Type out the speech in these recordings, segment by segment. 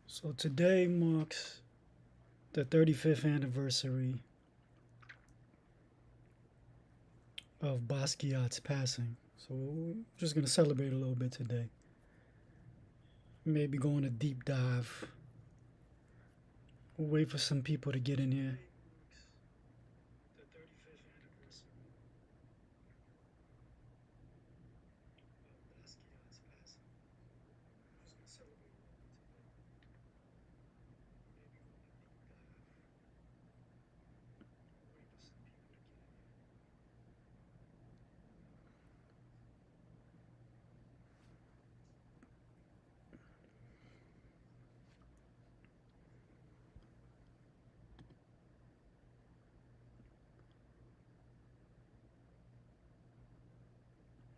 So today marks the 35th anniversary of Basquiat's passing. So we're just going to celebrate a little bit today. Maybe go on a deep dive. We'll wait for some people to get in here.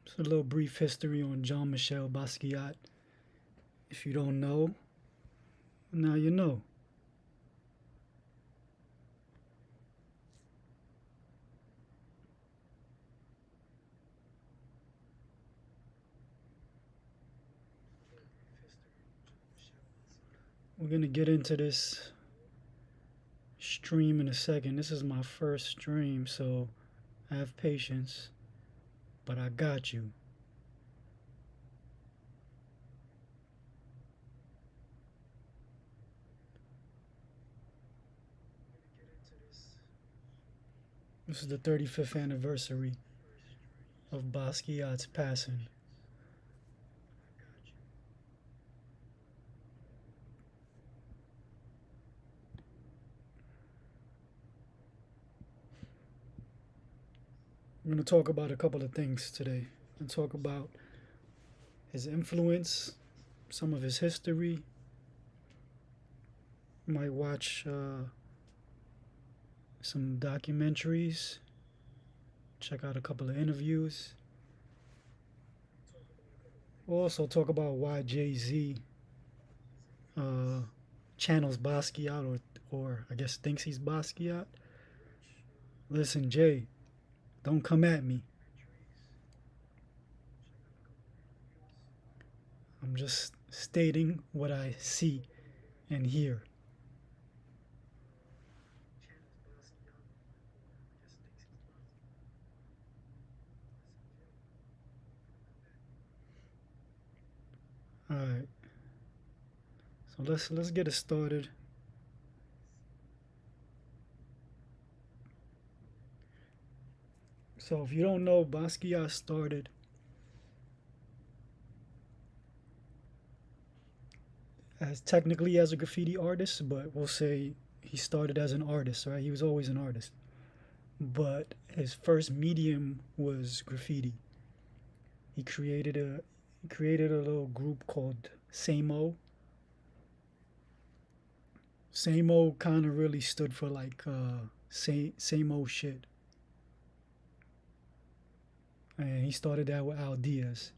Just a little brief history on Jean-Michel Basquiat. If you don't know, now you know. We're going to get into this stream in a second. This is my first stream, so have patience, but I got you. This is the 35th anniversary of Basquiat's passing. I'm going to talk about a couple of things today. I'm going to talk about his influence, some of his history. Might watch some documentaries, check out a couple of interviews. We'll also talk about why Jay-Z uh, channels Basquiat, or I guess thinks he's Basquiat. Listen, Jay, don't come at me. I'm just stating what I see and hear. All right. So let's get it started. So if you don't know, Basquiat started as technically as a graffiti artist, but we'll say he started as an artist, right? He was always an artist. But his first medium was graffiti. He created a little group called Samo. Samo kind of really stood for like same old shit. And he started that with Al Diaz.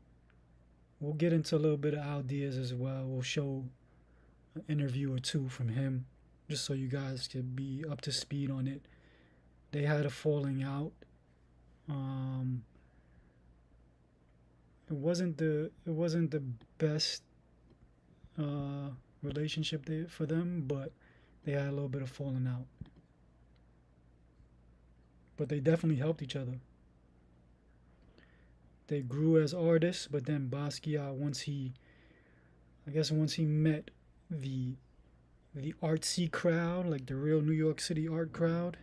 We'll get into a little bit of Al Diaz as well. We'll show an interview or two from him just so you guys could be up to speed on it. They had a falling out. Um, it wasn't the best uh, relationship for them, but they had a little bit of falling out. But they definitely helped each other. They grew as artists, but then Basquiat, once he met the the artsy crowd, like the real New York City art crowd,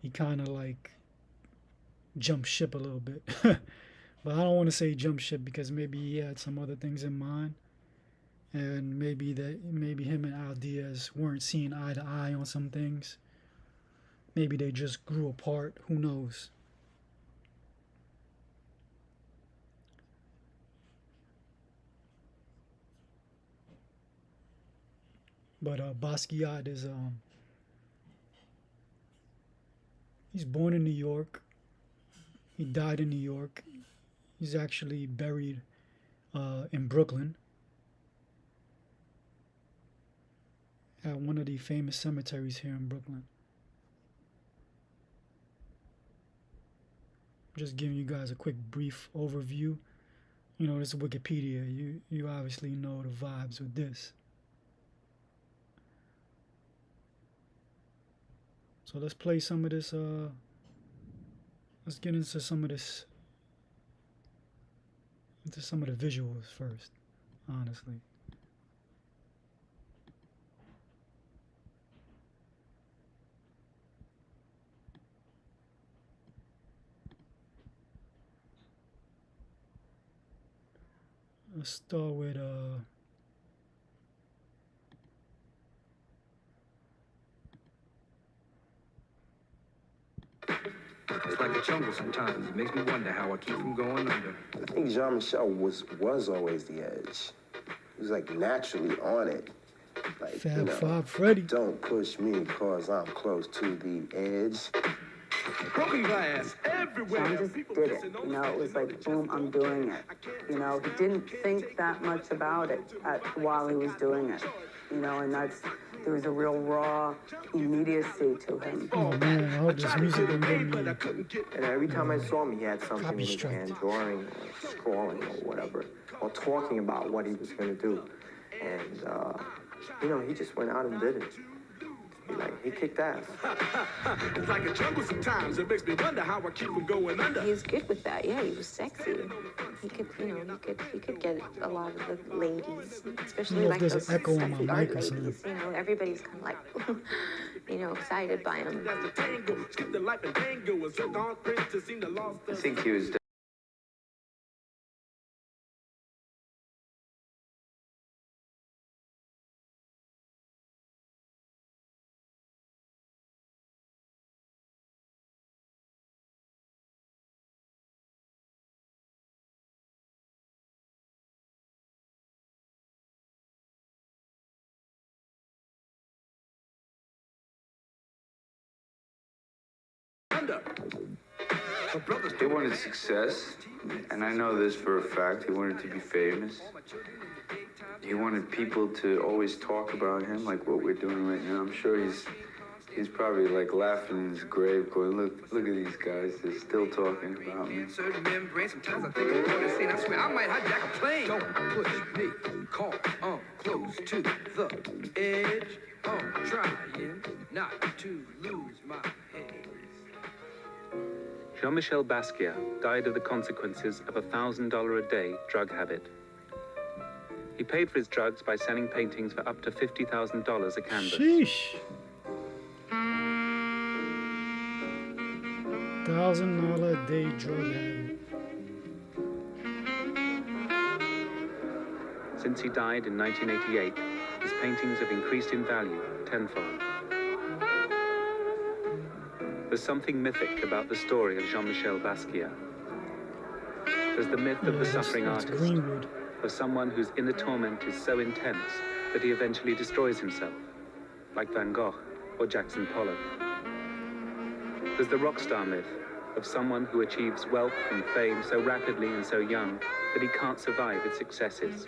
he kind of like jumped ship a little bit. But I don't want to say jump ship because maybe he had some other things in mind, and maybe him and Al Diaz weren't seeing eye to eye on some things. Maybe they just grew apart. Who knows? But Basquiat is he's born in New York. He died in New York. He's actually buried in Brooklyn at one of the famous cemeteries here in Brooklyn. Just giving you guys a quick brief overview. You know, this is Wikipedia. You obviously know the vibes with this. So let's play some of this. Let's get into some of this. Into some of the visuals first. Honestly. Let's start with It's like a jungle sometimes. It makes me wonder how I keep from going under. I think Jean-Michel was always the edge. He was like naturally on it. Like, Fab Five Freddy. Don't push me cause I'm close to the edge. Broken glass everywhere. John just did it. You know, it was like, boom, I'm doing it. You know, he didn't think that much about it while he was doing it. You know, and there was a real raw immediacy to him. Oh man, I hope this music don't get me. And every time I saw him, he had something Copy in his strike. hand, drawing or scrawling or whatever, or talking about what he was going to do. And, you know, he just went out and did it. He kicked ass. It's like a jungle sometimes. It makes me wonder how I keep from going under. He was good with that. Yeah, he was sexy. He could, you know, he could get a lot of the ladies, especially like there's those an echo on sexy my art mic or something. ladies. You know, everybody's kind of like, you know, excited by him. That's the tango. Skip the life and tango. And so gone prince to seem to lost I think he was under. He wanted success, and I know this for a fact. He wanted to be famous. He wanted people to always talk about him, like what we're doing right now. I'm sure he's probably like laughing in his grave, going, look at these guys. They're still talking about me. Certain membrane. Sometimes I think I'm going to sin. I swear I might hijack a plane. Don't push me. Call. Close to the edge. Trying not to lose my head. Jean-Michel Basquiat died of the consequences of a $1,000 a day drug habit. He paid for his drugs by selling paintings for up to $50,000 a canvas. Sheesh. $1,000 a day drug habit. Since he died in 1988, his paintings have increased in value tenfold. There's something mythic about the story of Jean-Michel Basquiat. There's the myth of the suffering that's artist, Greenwood. of someone whose inner torment is so intense that he eventually destroys himself, like Van Gogh or Jackson Pollock. There's the rock star myth of someone who achieves wealth and fame so rapidly and so young that he can't survive its excesses.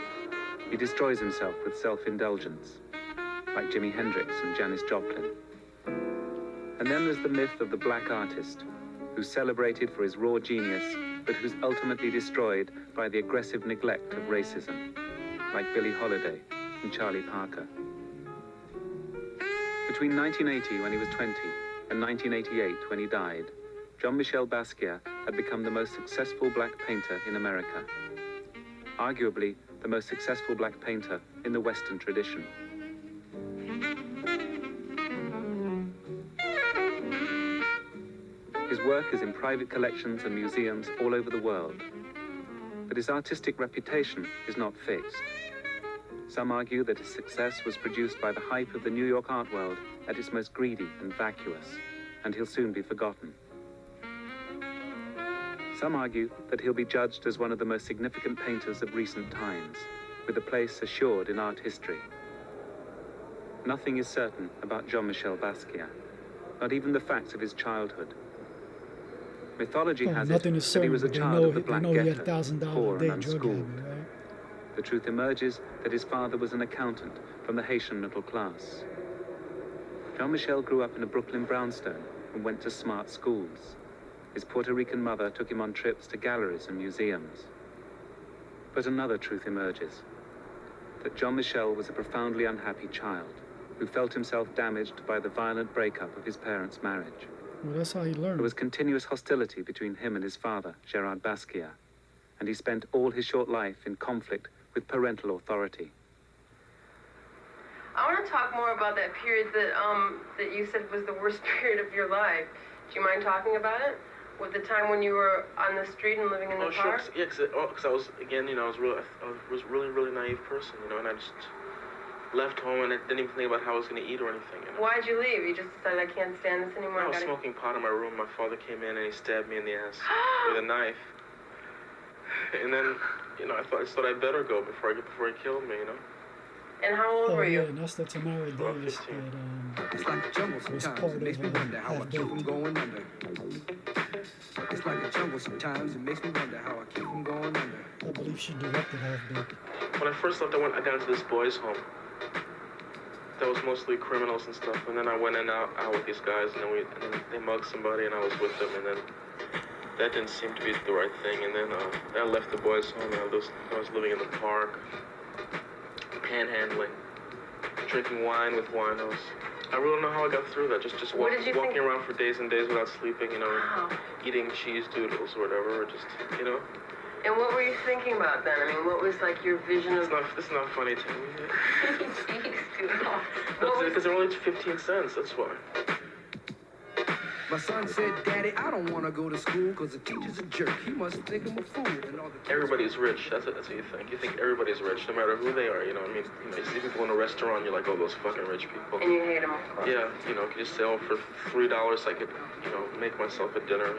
He destroys himself with self-indulgence, like Jimi Hendrix and Janis Joplin. And then there's the myth of the black artist, who's celebrated for his raw genius, but who's ultimately destroyed by the aggressive neglect of racism, like Billie Holiday and Charlie Parker. Between 1980, when he was 20, and 1988, when he died, Jean-Michel Basquiat had become the most successful black painter in America. Arguably, the most successful black painter in the Western tradition. His work is in private collections and museums all over the world. But his artistic reputation is not fixed. Some argue that his success was produced by the hype of the New York art world at its most greedy and vacuous, and he'll soon be forgotten. Some argue that he'll be judged as one of the most significant painters of recent times, with a place assured in art history. Nothing is certain about Jean-Michel Basquiat, not even the facts of his childhood. Mythology has it Nothing is that he certain, was a but they child know, of the they black know he had ghetto, $1,000 poor a day and drug unschooled. habit, right? The truth emerges that his father was an accountant from the Haitian middle class. Jean-Michel grew up in a Brooklyn brownstone and went to smart schools. His Puerto Rican mother took him on trips to galleries and museums. But another truth emerges, that Jean-Michel was a profoundly unhappy child who felt himself damaged by the violent breakup of his parents' marriage. Well, that's how he learned. There was continuous hostility between him and his father, Gerard Basquiat, and he spent all his short life in conflict with parental authority. I want to talk more about that period that you said was the worst period of your life. Do you mind talking about it? With the time when you were on the street and living in the park? Sure. Yeah, because I was, again, I was really naive person, and I just left home and I didn't even think about how I was going to eat or anything. Why'd you leave? You just decided, I can't stand this anymore? I was smoking pot in my room. My father came in and he stabbed me in the ass with a knife. And then, I thought I'd better go before he killed me, And how old were you? Yeah, that's the Tamara Davis that It's like a jungle was sometimes. part It makes me of wonder how I keep Half-Baked. from going under. It's like a jungle sometimes. It makes me wonder how I keep from going under. I believe she directed Half-Baked. When I first left, I got into this boys' home. That was mostly criminals and stuff. And then I went out with these guys, and then they mugged somebody, and I was with them, and then that didn't seem to be the right thing. And then I left the boys' home. I was living in the park, panhandling, drinking wine with winos. I really don't know how I got through that. Just walking around for days and days without sleeping, Wow. eating cheese doodles or whatever, or just. And what were you thinking about then? I mean, what was like your vision of... It's not funny to me. Cheese doodles. Because they're only 15 cents, that's why. My son said, Daddy, I don't want to go to school because the teacher's a jerk. He must think I'm a fool. And all the Everybody's rich. That's what you think. You think everybody's rich, no matter who they are. You see people in a restaurant, you're like, oh, those fucking rich people. And you hate them, of course. Yeah, you just say, oh, for $3, I could, make myself a dinner,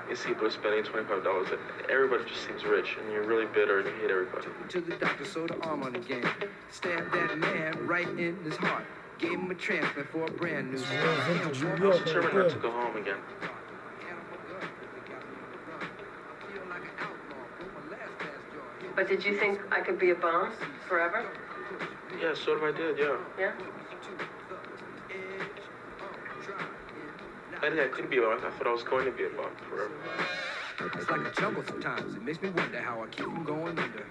You see people spending $25. Everybody just seems rich, and you're really bitter, and you hate everybody. to the doctor, sewed the arm on again. Stabbed that man right in his heart. Gave him a transfer for a brand new It's start. real vintage New I was York right determined not to there. go home again. But did you think I could be a bum forever? Yeah, sort of I did, yeah. Yeah? I couldn't be a bum. I thought I was going to be a bum forever. It's like a jungle sometimes. It makes me wonder how I keep from going under.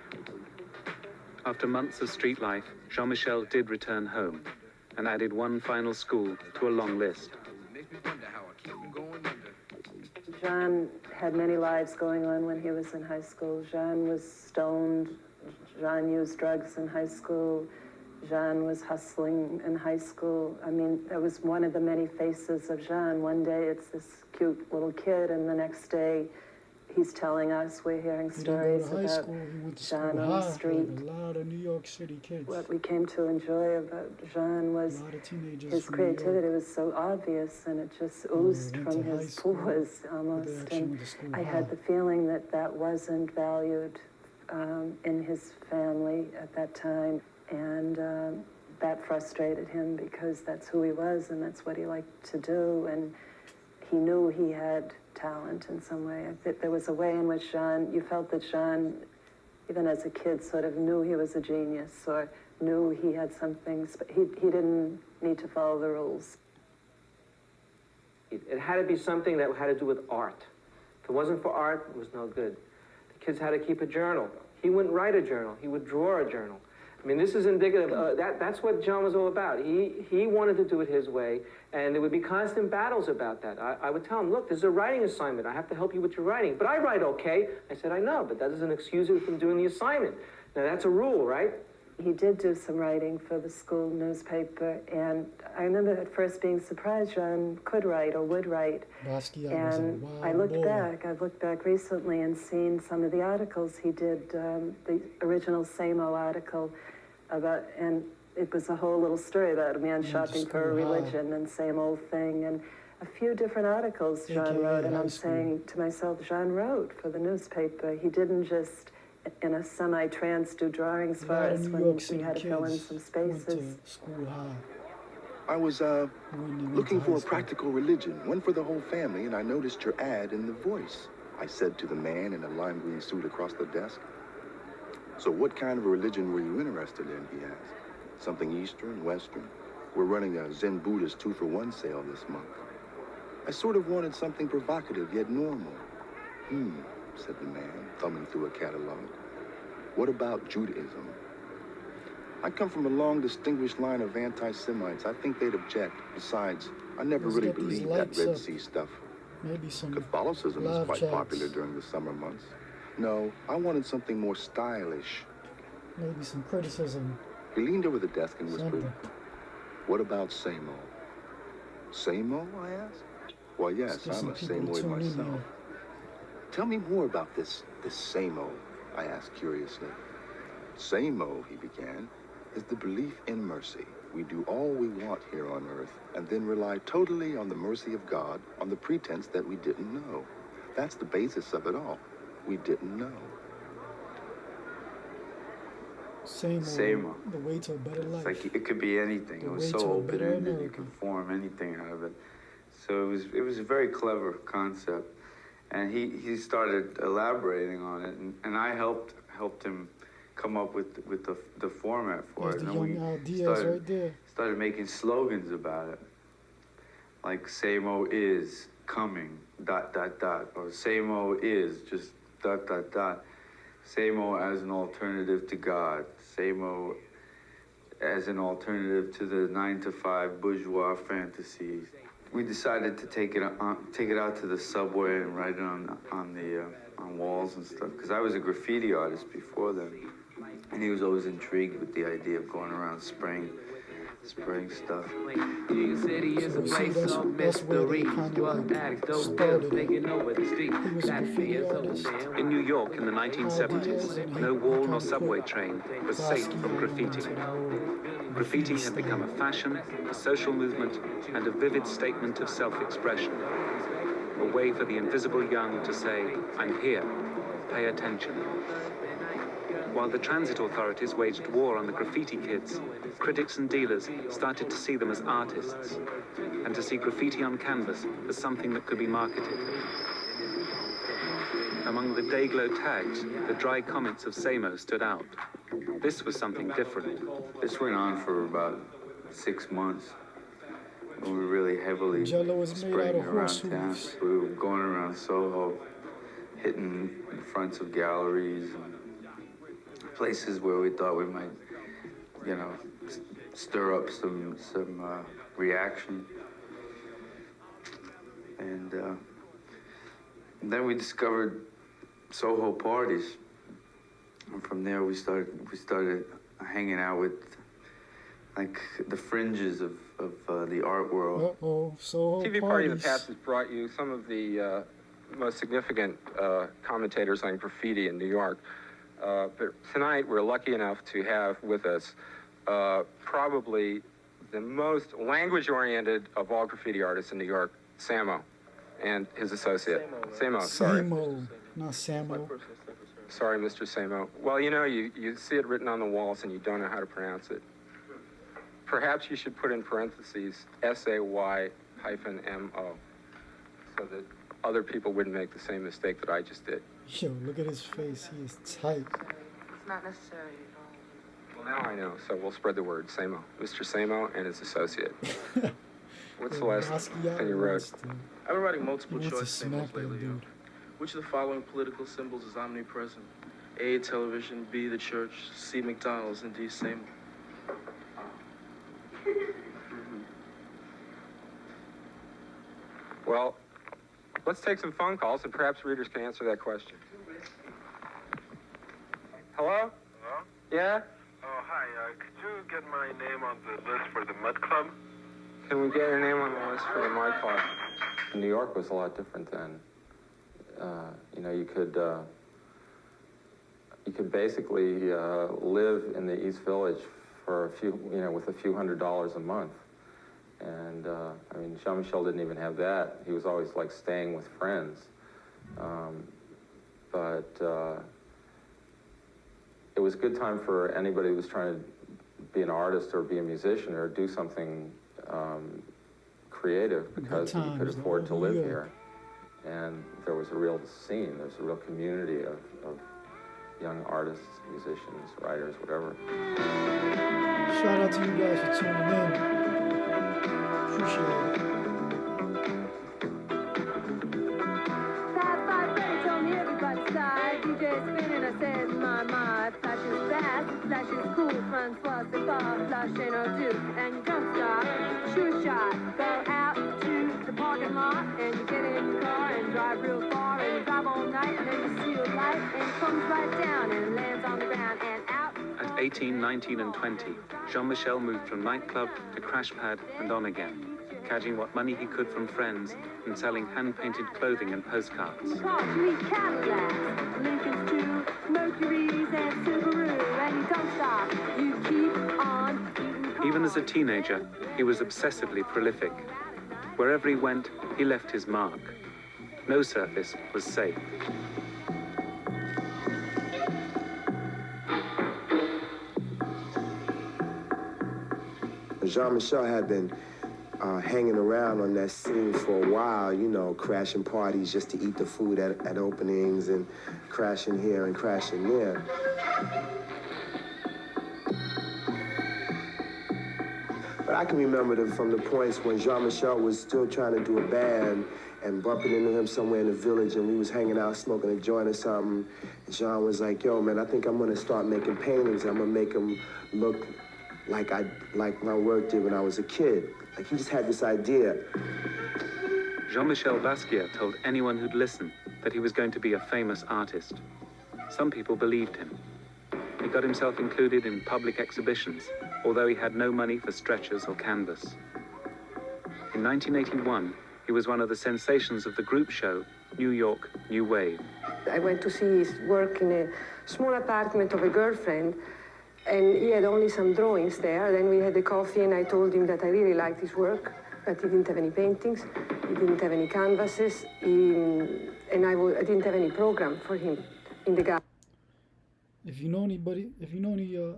After months of street life, Jean-Michel did return home and added one final school to a long list. It makes me wonder how I keep from going under. Jean had many lives going on when he was in high school. Jean was stoned. Jean used drugs in high school. Jean was hustling in high school. I mean, that was one of the many faces of Jean. One day it's this cute little kid, and the next day he's telling us, we're hearing He didn't go stories to high about school. He went to Jean school on the high street. with a lot of New York City kids. What we came to enjoy about Jean A was lot of teenagers his from New York. creativity was so obvious, and it just Who oozed went from to high his school, pores but they almost. actually And went to school I high. had the feeling that that wasn't valued in his family at that time, and that frustrated him because that's who he was and that's what he liked to do, and he knew he had talent in some way. I think there was a way in which Jean, you felt that Jean, even as a kid, sort of knew he was a genius or knew he had something, he didn't need to follow the rules. It had to be something that had to do with art. If it wasn't for art, it was no good. The kids had to keep a journal. He wouldn't write a journal. He would draw a journal. I mean, this is indicative. That's what John was all about. He wanted to do it his way, and there would be constant battles about that. I would tell him, look, this is a writing assignment. I have to help you with your writing. But I write okay. I said, I know, but that doesn't excuse you from doing the assignment. Now, that's a rule, right? He did do some writing for the school newspaper, and I remember at first being surprised Jean could write or would write. Basquiat And was a I've wild looked back recently and seen some of the articles he did, the original Samo article about, and it was a whole little story about a man shopping for a religion and same old thing, and a few different articles Jean AKA wrote, and high I'm school. saying to myself, Jean wrote for the newspaper. He didn't just in a semi-trance do drawings A for lot of us New when York we City had to fill in kids some went spaces. to school high. I was when they went looking to for high a school. practical religion, one for the whole family, and I noticed your ad in The Voice. I said to the man in a lime green suit across the desk. So what kind of a religion were you interested in, he asked. Something Eastern, Western? We're running a Zen Buddhist 2-for-1 sale this month. I sort of wanted something provocative yet normal. Said the man, thumbing through a catalog. What about Judaism? I come from a long, distinguished line of anti-Semites. I think they'd object. Besides, I never Let's really get these believed that lights Red up. Sea stuff. Maybe some Catholicism is live quite chats. popular during the summer months. No, I wanted something more stylish. Maybe some criticism. He leaned over the desk and whispered, Something. "What about Samo?" Samo, I asked. Well, yes, Let's get I'm some a people to Samoid tune in myself. here. Tell me more about this Samo, I asked curiously. Samo, he began, is the belief in mercy. We do all we want here on earth and then rely totally on the mercy of God on the pretense that we didn't know. That's the basis of it all. We didn't know. Same old. The way to a better life. It's like it could be anything. The It was way so to a better open-ended, you America. could form anything out of it. So it was a very clever concept. And he started elaborating on it, and I helped him come up with the format for There's it. the And young ideas right there. started making slogans about it. Like Samo is coming, ... or Samo is just ... Samo as an alternative to God. Samo as an alternative to the 9-to-5 bourgeois fantasies. We decided to take it out to the subway and write it on walls and stuff. Because I was a graffiti artist before then, and he was always intrigued with the idea of going around spraying stuff. New City is a place of mystery. Drug addicts, dope dealers taking over the street. He was a graffiti artist. In New York in the 1970s, no wall nor subway train was safe from graffiti. Graffiti had become a fashion, a social movement, and a vivid statement of self-expression. A way for the invisible young to say, I'm here, pay attention. While the transit authorities waged war on the graffiti kids, critics and dealers started to see them as artists, and to see graffiti on canvas as something that could be marketed. Among the Dayglow tags, the dry comments of Samo stood out. This was something different. This went on for about 6 months. We were really heavily Jello is made out spraying of around horse town. hooves. We were going around Soho, hitting the fronts of galleries and places where we thought we might, stir up some reaction. And then we discovered Soho parties. And from there we started hanging out with like the fringes of the art world. Uh-oh, so TV Party in the past has brought you some of the most significant commentators on graffiti in New York. But tonight we're lucky enough to have with us probably the most language-oriented of all graffiti artists in New York, Samo, and his associate. Samo, sorry. Samo, not Samo. Sorry, Mr. Samo. Well, you see it written on the walls and you don't know how to pronounce it. Perhaps you should put in parentheses SAY-MO, so that other people wouldn't make the same mistake that I just did. Yo, look at his face. He is tight. It's not necessary at all. Well, now I know, so we'll spread the word. Samo. Mr. Samo and his associate. What's the last Basquiat thing you wrote? wants to- I've been writing multiple he wants to choice smack symbols that lately. dude. Which of the following political symbols is omnipresent? A, television, B, the church, C, McDonald's, and D, same. Well, let's take some phone calls and perhaps readers can answer that question. Hello? Hello? Yeah? Oh, hi. Could you get my name on the list for the Mud Club? Can we get your name on the list for the Mud Club? New York was a lot different then. You could basically live in the East Village for with a few $100s a month. And, Jean-Michel didn't even have that. He was always, like, staying with friends. It was a good time for anybody who was trying to be an artist or be a musician or do something creative because you could afford to live here. And there was a real scene, there's a real community of young artists, musicians, writers, whatever. Shout out to you guys for tuning in. Appreciate it. Top 5 Freddy told me everybody died. DJ spinning, I said in my mind. life. Flash is fast, flash is cool. Francois, c'est pas flash ain't no do. And you don't stop, shoot shot. Go out to the parking lot and you get in your car and drive real far and you drive all night and then you see a light and it comes right down and lands on the ground and out. At 18, 19 and 20, Jean-Michel moved from nightclub to crash pad and on again, cadging what money he could from friends and selling hand-painted clothing and postcards. Cars, you meet Cadillacs, Lincolns too, Mercuries and Subaru, and you don't stop, you keep on eating cars. Even as a teenager, he was obsessively prolific. Wherever he went, he left his mark. No surface was safe. Jean-Michel had been hanging around on that scene for a while, you know, crashing parties just to eat the food at openings and crashing here and crashing there. But I can remember from the points when Jean-Michel was still trying to do a band and bumping into him somewhere in the village and we was hanging out smoking a joint or something. And Jean was like, yo, man, I think I'm gonna start making paintings. I'm gonna make them look like my work did when I was a kid. Like he just had this idea. Jean-Michel Basquiat told anyone who'd listen that he was going to be a famous artist. Some people believed him. He got himself included in public exhibitions, although he had no money for stretchers or canvas. In 1981, he was one of the sensations of the group show, New York, New Wave. I went to see his work in a small apartment of a girlfriend, and he had only some drawings there. Then we had a coffee and I told him that I really liked his work, but he didn't have any paintings, he didn't have any canvases, and I didn't have any program for him in the gallery. If you know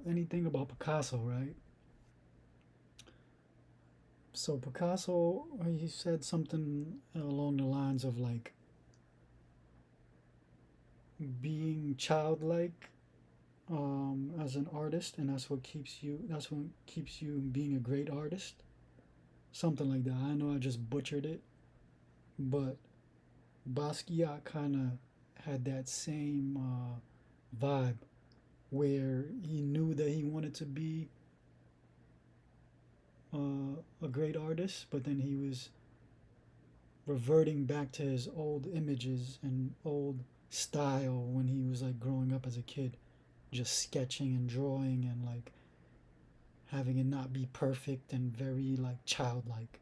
anything about Picasso, right? So Picasso, he said something along the lines of like being childlike as an artist, and that's what keeps you being a great artist. Something like that. I know I just butchered it, but Basquiat kind of had that same vibe where he knew that he wanted to be a great artist, but then he was reverting back to his old images and old style when he was like growing up as a kid, just sketching and drawing and like having it not be perfect and very like childlike.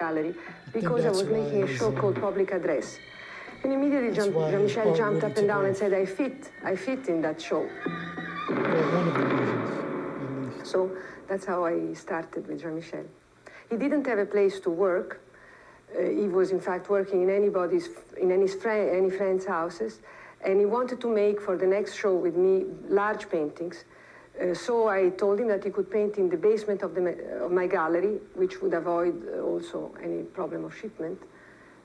Gallery, because I was making a show called Public Address. And immediately Jean-Michel jumped up and down and said, I fit in that show. One of the reasons, at least. So that's how I started with Jean-Michel. He didn't have a place to work. He was in fact working in any friend's houses. And he wanted to make for the next show with me large paintings. So I told him that he could paint in the basement of my gallery, which would avoid also any problem of shipment.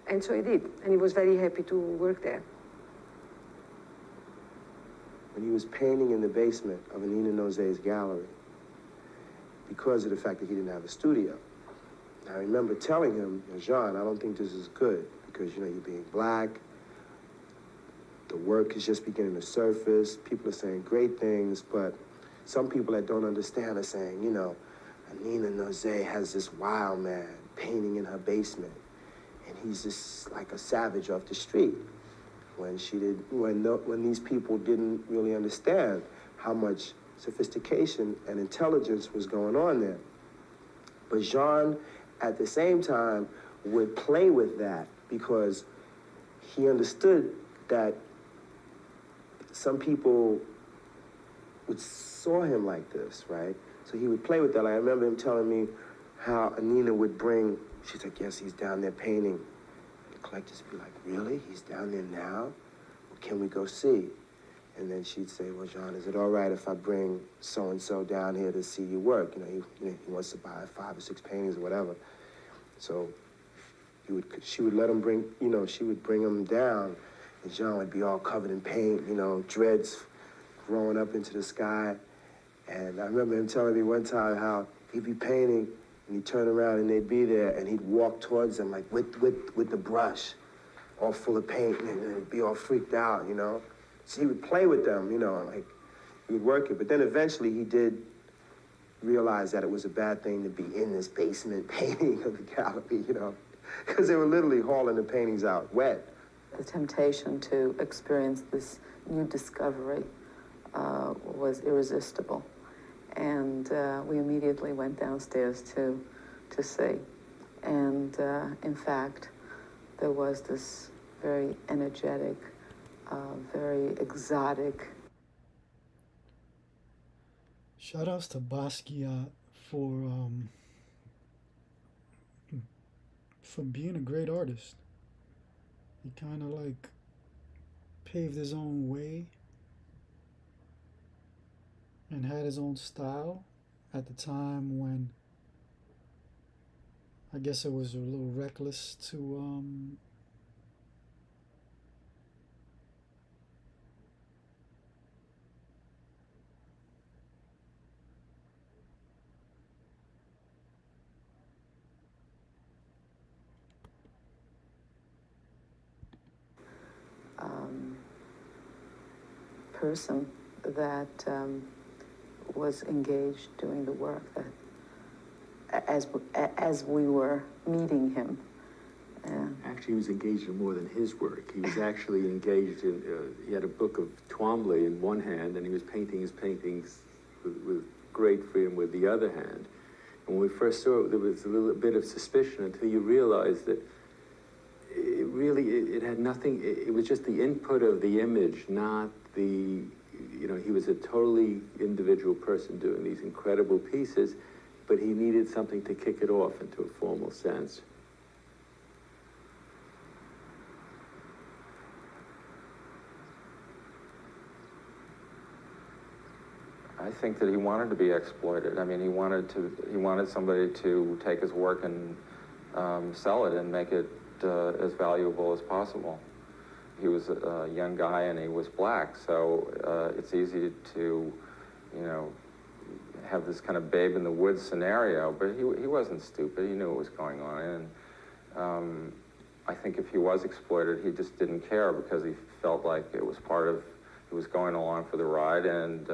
And so he did, and he was very happy to work there. When he was painting in the basement of Nina Nose's gallery, because of the fact that he didn't have a studio, I remember telling him, Jean, I don't think this is good, because you're being black, the work is just beginning to surface, people are saying great things, but some people that don't understand are saying, Nina Nose has this wild man painting in her basement, and he's just like a savage off the street. When these people didn't really understand how much sophistication and intelligence was going on there. But Jean, at the same time, would play with that because he understood that some people saw him like this, right? So he would play with that. Like, I remember him telling me how Anina would bring, she's like, yes, he's down there painting. The collectors would be like, really? He's down there now? Well, can we go see? And then she'd say, well, Jean, is it all right if I bring so-and-so down here to see your work? He wants to buy 5 or 6 paintings or whatever. So she would let him bring, she would bring him down, and Jean would be all covered in paint, dreads growing up into the sky. And I remember him telling me one time how he'd be painting, and he'd turn around and they'd be there, and he'd walk towards them like with the brush, all full of paint, and he'd be all freaked out, So he would play with them, you know, like he would work it. But then eventually he did realize that it was a bad thing to be in this basement painting of the gallery, you know, because they were literally hauling the paintings out wet. The temptation to experience this new discovery was irresistible. And we immediately went downstairs to see. And in fact, there was this very energetic, very exotic. Shout outs to Basquiat for being a great artist. He kind of like paved his own way and had his own style at the time when I guess it was a little reckless to person that was engaged doing the work that as we were meeting him. Actually, he was engaged in more than his work. He was actually engaged in, he had a book of Twombly in one hand, and he was painting his paintings with great freedom with the other hand. And when we first saw it, there was a little bit of suspicion until you realized that it really, it had nothing, it was just the input of the image, not the, you know, he was a totally individual person doing these incredible pieces, but he needed something to kick it off into a formal sense. I think that he wanted to be exploited. I mean, he wanted somebody to take his work and sell it and make it as valuable as possible. He was a young guy and he was black, so it's easy to, you know, have this kind of babe in the woods scenario, but he wasn't stupid. He knew what was going on, and I think if he was exploited, he just didn't care because he felt like it was part of, he was going along for the ride, and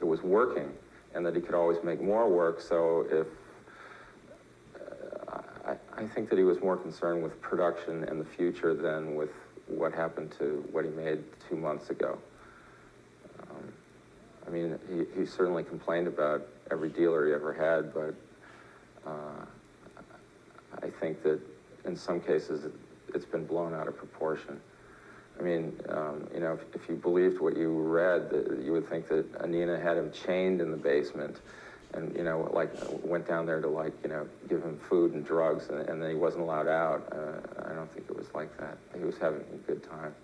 it was working, and that he could always make more work. So if I think that he was more concerned with production and the future than with what happened to what he made 2 months ago. I mean, he certainly complained about every dealer he ever had, but I think that in some cases it's been blown out of proportion. I mean, you know, if you believed what you read, you would think that Anina had him chained in the basement and, you know, like went down there to, like, you know, give him food and drugs, and then he wasn't allowed out. I don't think it was like that. He was having a good time.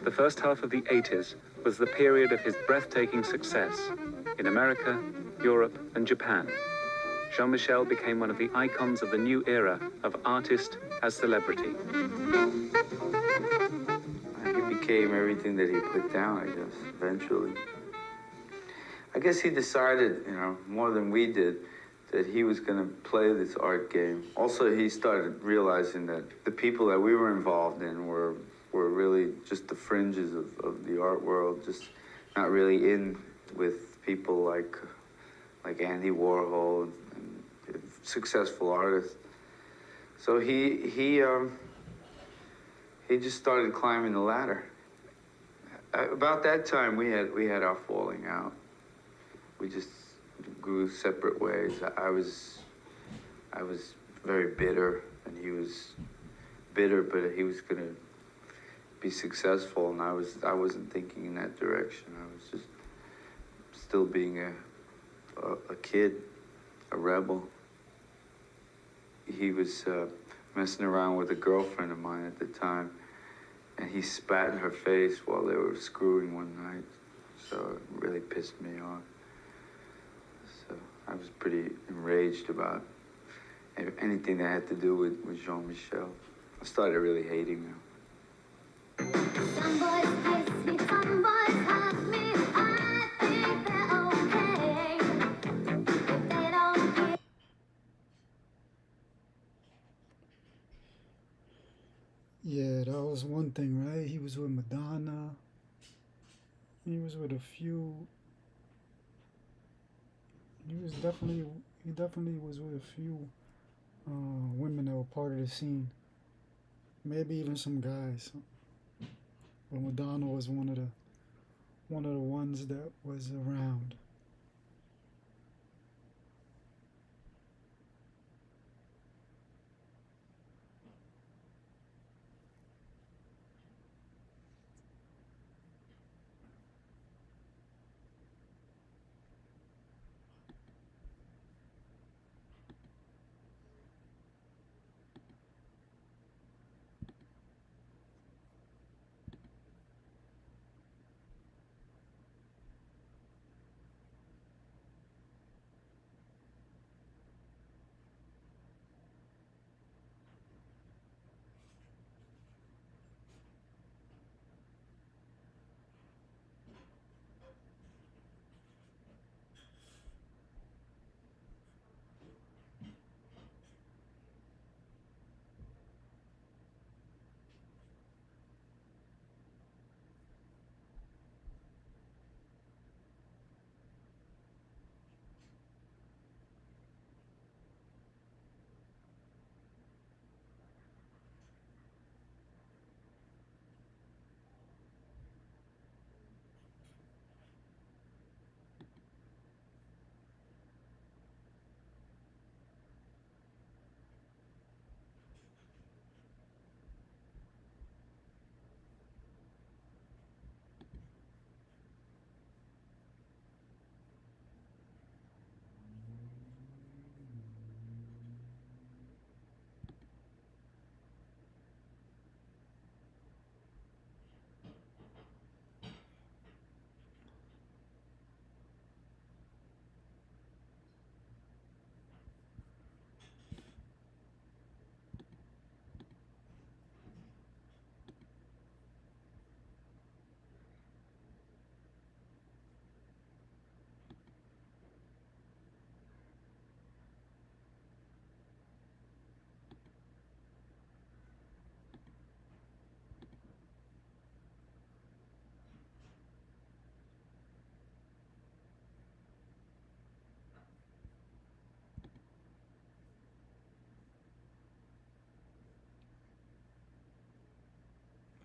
The first half of the 80s was the period of his breathtaking success in America, Europe, and Japan. Jean-Michel became one of the icons of the new era of artist as celebrity. He became everything that he put down, I guess, eventually. I guess he decided, you know, more than we did, that he was going to play this art game. Also, he started realizing that the people that we were involved in were really just the fringes of the art world, just not really in with people like Andy Warhol and successful artists. So he just started climbing the ladder. About that time, we had our falling out. We just grew separate ways. I was very bitter, and he was bitter, but he was gonna be successful, and I wasn't thinking in that direction. I was just still being a kid, a rebel. He was messing around with a girlfriend of mine at the time, and he spat in her face while they were screwing one night. So it really pissed me off. So I was pretty enraged about anything that had to do with Jean-Michel. I started really hating him. Some boys kiss me, some boys hug me. I think they're okay. If they don't get... Yeah, that was one thing, right? He was with Madonna. He was with a few. He definitely was with a few women that were part of the scene. Maybe even some guys. But Madonna was one of the ones that was around.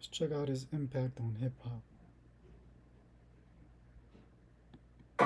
Let's check out his impact on hip hop. The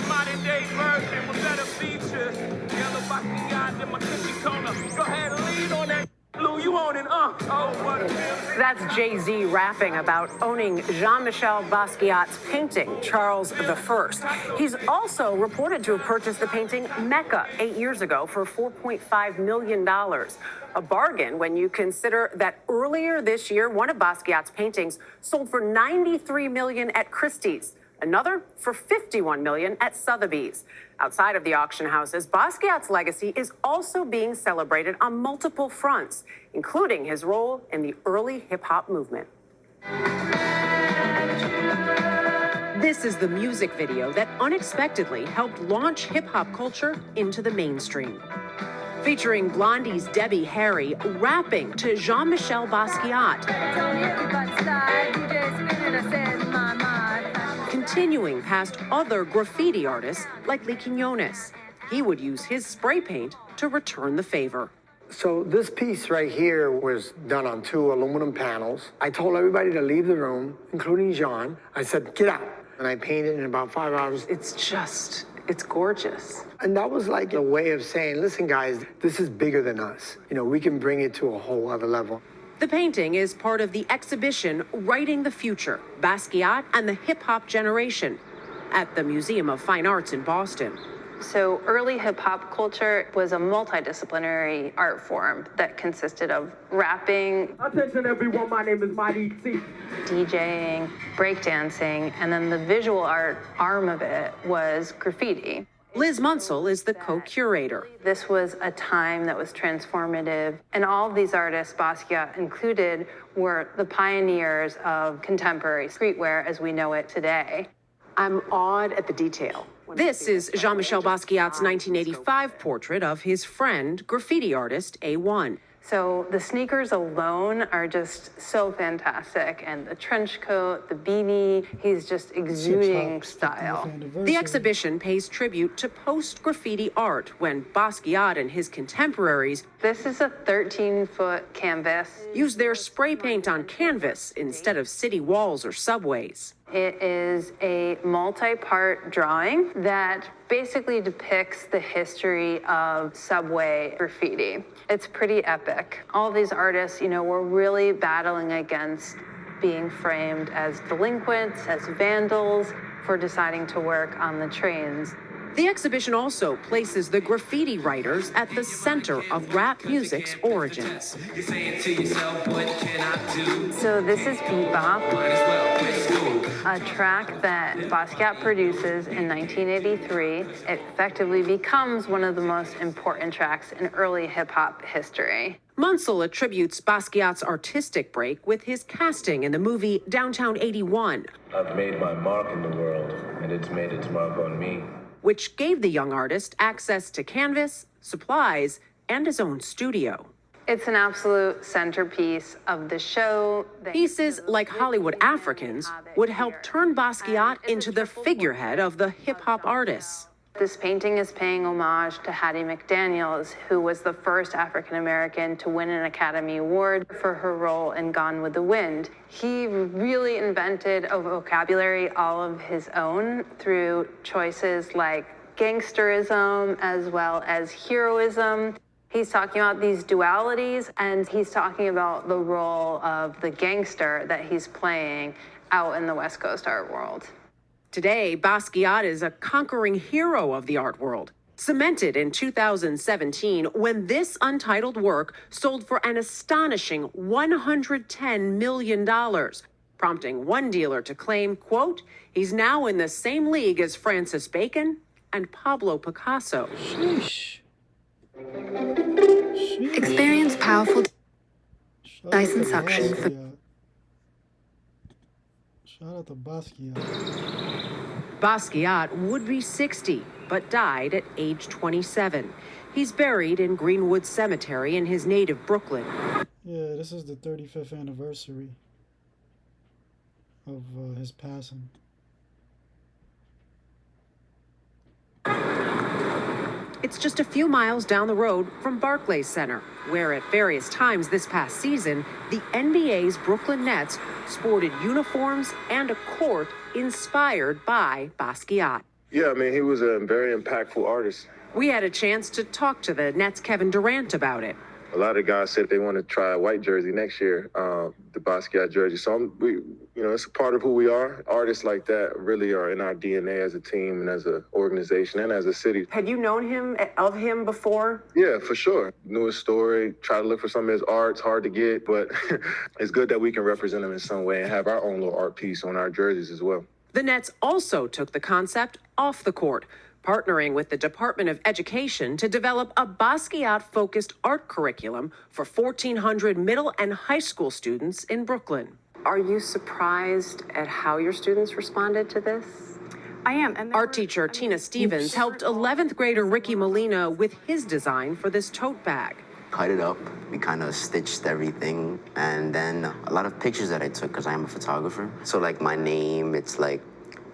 modern day version with better features. Yellow Basquiat in my cushy corner. Go ahead and lean on that. Blue, you own it, oh, what a feeling. That's Jay-Z rapping about owning Jean-Michel Basquiat's painting, Charles I. He's also reported to have purchased the painting Mecca 8 years ago for $4.5 million. A bargain when you consider that earlier this year, one of Basquiat's paintings sold for $93 million at Christie's. Another for $51 million at Sotheby's. Outside of the auction houses, Basquiat's legacy is also being celebrated on multiple fronts, including his role in the early hip-hop movement. This is the music video that unexpectedly helped launch hip-hop culture into the mainstream. Featuring Blondie's Debbie Harry rapping to Jean-Michel Basquiat. Continuing past other graffiti artists like Lee Quinones. He would use his spray paint to return the favor. So this piece right here was done on 2 aluminum panels. I told everybody to leave the room, including Jean. I said, get out. And I painted in about 5 hours. It's gorgeous. And that was like a way of saying, listen, guys, this is bigger than us. You know, we can bring it to a whole other level. The painting is part of the exhibition Writing the Future, Basquiat and the Hip-Hop Generation at the Museum of Fine Arts in Boston. So early hip-hop culture was a multidisciplinary art form that consisted of rapping, Attention everyone, my name is Mighty C. DJing, breakdancing, and then the visual art arm of it was graffiti. Liz Munsell is the co-curator. This was a time that was transformative, and all of these artists, Basquiat included, were the pioneers of contemporary streetwear as we know it today. I'm awed at the detail. This is Jean-Michel Basquiat's 1985 portrait of his friend, graffiti artist A1. So the sneakers alone are just so fantastic. And the trench coat, the beanie, he's just exuding style. The exhibition pays tribute to post-graffiti art when Basquiat and his contemporaries This is a 13-foot canvas. used their spray paint on canvas instead of city walls or subways. It is a multi-part drawing that basically depicts the history of subway graffiti. It's pretty epic. All these artists, were really battling against being framed as delinquents, as vandals, for deciding to work on the trains. The exhibition also places the graffiti writers at the center of rap music's origins. So this is Bebop, a track that Basquiat produces in 1983. It effectively becomes one of the most important tracks in early hip-hop history. Munsell attributes Basquiat's artistic break with his casting in the movie Downtown 81. I've made my mark in the world, and it's made its mark on me. Which gave the young artist access to canvas, supplies, and his own studio. It's an absolute centerpiece of the show. Pieces like Hollywood Africans would help turn Basquiat into the figurehead of the hip-hop artists. This painting is paying homage to Hattie McDaniels, who was the first African-American to win an Academy Award for her role in Gone with the Wind. He really invented a vocabulary all of his own through choices like gangsterism as well as heroism. He's talking about these dualities, and he's talking about the role of the gangster that he's playing out in the West Coast art world. Today, Basquiat is a conquering hero of the art world, cemented in 2017 when this untitled work sold for an astonishing $110 million, prompting one dealer to claim, quote, he's now in the same league as Francis Bacon and Pablo Picasso. Sheesh. Experience powerful Dyson suction for... Shout out to Basquiat. Basquiat would be 60, but died at age 27. He's buried in Greenwood Cemetery in his native Brooklyn. Yeah, this is the 35th anniversary of his passing. It's just a few miles down the road from Barclays Center, where at various times this past season, the NBA's Brooklyn Nets sported uniforms and a court inspired by Basquiat. Yeah, I mean, he was a very impactful artist. We had a chance to talk to the Nets' Kevin Durant about it. A lot of guys said they want to try a white jersey next year, the Basquiat jersey. So it's a part of who we are. Artists like that really are in our DNA as a team and as an organization and as a city. Had you known of him before? Yeah, for sure. Knew his story, try to look for some of his art. It's hard to get, but it's good that we can represent him in some way and have our own little art piece on our jerseys as well. The Nets also took the concept off the court, partnering with the Department of Education to develop a Basquiat-focused art curriculum for 1,400 middle and high school students in Brooklyn. Are you surprised at how your students responded to this? I am. And art teacher Tina Stevens helped 11th grader Ricky Molina with his design for this tote bag. Cut it up, we kind of stitched everything, and then a lot of pictures that I took because I am a photographer. So like my name, it's like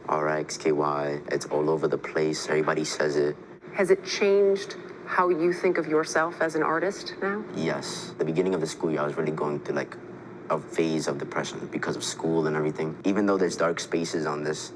RXKY, it's all over the place, everybody says it. Has it changed how you think of yourself as an artist now? Yes. The beginning of the school year, I was really going through like a phase of depression because of school and everything. Even though there's dark spaces on this,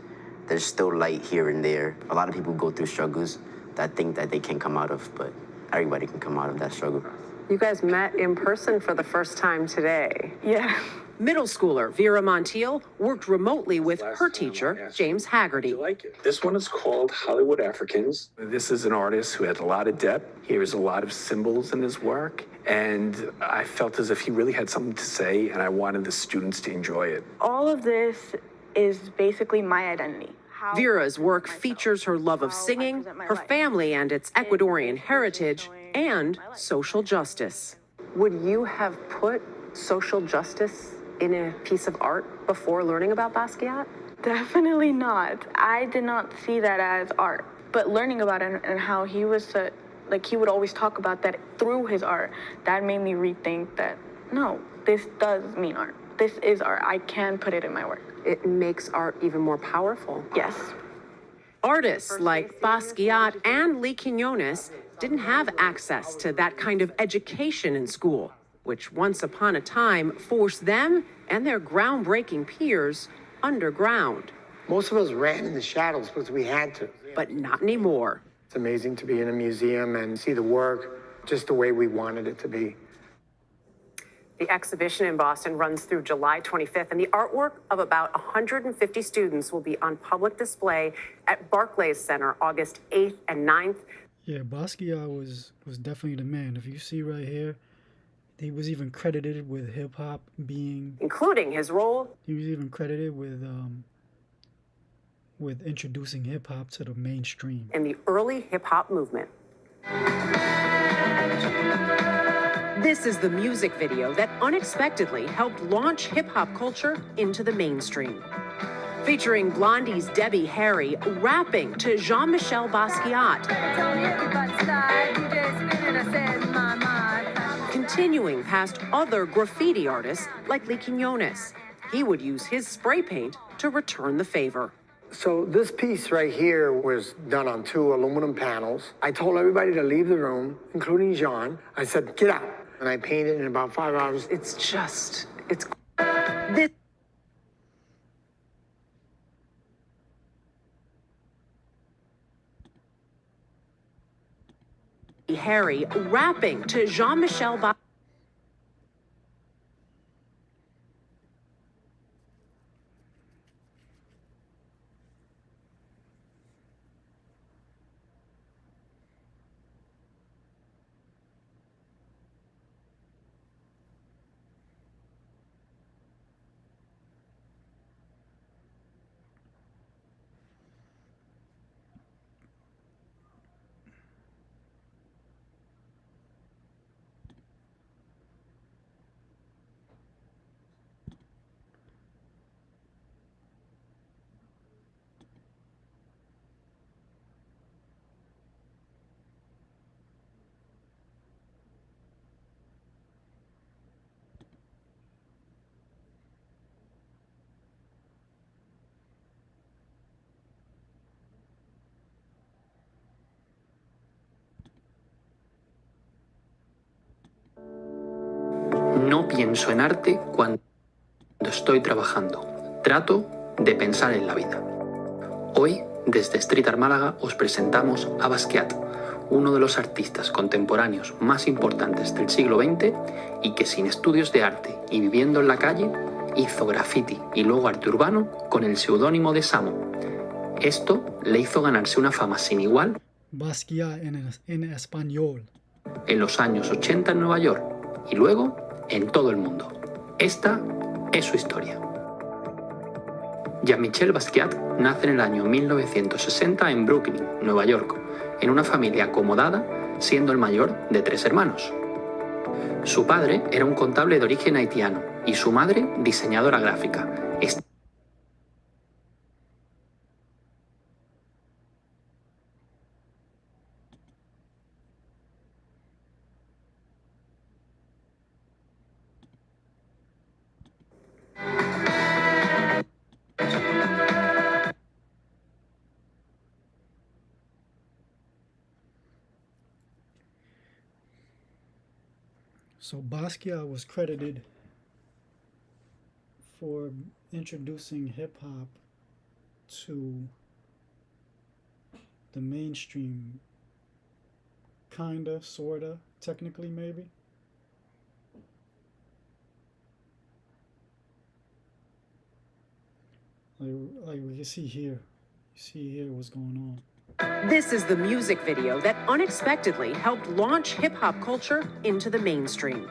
there's still light here and there. A lot of people go through struggles that think that they can't come out of, but everybody can come out of that struggle. You guys met in person for the first time today. Yeah. Middle schooler Vera Montiel worked remotely with her teacher, James Haggerty. This one is called Hollywood Africans. This is an artist who has a lot of depth. He has a lot of symbols in his work, and I felt as if he really had something to say, and I wanted the students to enjoy it. All of this is basically my identity. Vera's work features her love of singing, her family and its Ecuadorian heritage, and social justice. Would you have put social justice in a piece of art before learning about Basquiat? Definitely not. I did not see that as art. But learning about it and how he was Like, he would always talk about that through his art. That made me rethink that, no, this does mean art. This is art. I can put it in my work. It makes art even more powerful. Yes. Artists like Basquiat and Lee Quinones didn't have access to that kind of education in school, which once upon a time forced them and their groundbreaking peers underground. Most of us ran in the shadows because we had to. But not anymore. It's amazing to be in a museum and see the work just the way we wanted it to be. The exhibition in Boston runs through July 25th, and the artwork of about 150 students will be on public display at Barclays Center August 8th and 9th. Yeah, Basquiat was definitely the man. If you see right here, he was even credited with hip-hop being... Including his role... He was even credited with introducing hip-hop to the mainstream. In the early hip-hop movement. This is the music video that unexpectedly helped launch hip-hop culture into the mainstream. Featuring Blondie's Debbie Harry rapping to Jean-Michel Basquiat. Continuing past other graffiti artists like Lee Quinones. He would use his spray paint to return the favor. So this piece right here was done on 2 aluminum panels. I told everybody to leave the room, including Jean. I said, get out. And I painted in about 5 hours. It's this. Harry rapping to Jean-Michel Basquiat. No pienso en arte cuando estoy trabajando. Trato de pensar en la vida. Hoy, desde Street Art Málaga, os presentamos a Basquiat, uno de los artistas contemporáneos más importantes del siglo XX y que sin estudios de arte y viviendo en la calle, hizo graffiti y luego arte urbano con el seudónimo de Samo. Esto le hizo ganarse una fama sin igual. Basquiat en español. En los años 80 en Nueva York y luego en todo el mundo. Esta es su historia. Jean-Michel Basquiat nace en el año 1960 en Brooklyn, Nueva York, en una familia acomodada, siendo el mayor de 3 hermanos. Su padre era un contable de origen haitiano y su madre diseñadora gráfica. So Basquiat was credited for introducing hip-hop to the mainstream, kinda, sorta, technically maybe. Like we can see here. You see here what's going on. This is the music video that unexpectedly helped launch hip-hop culture into the mainstream.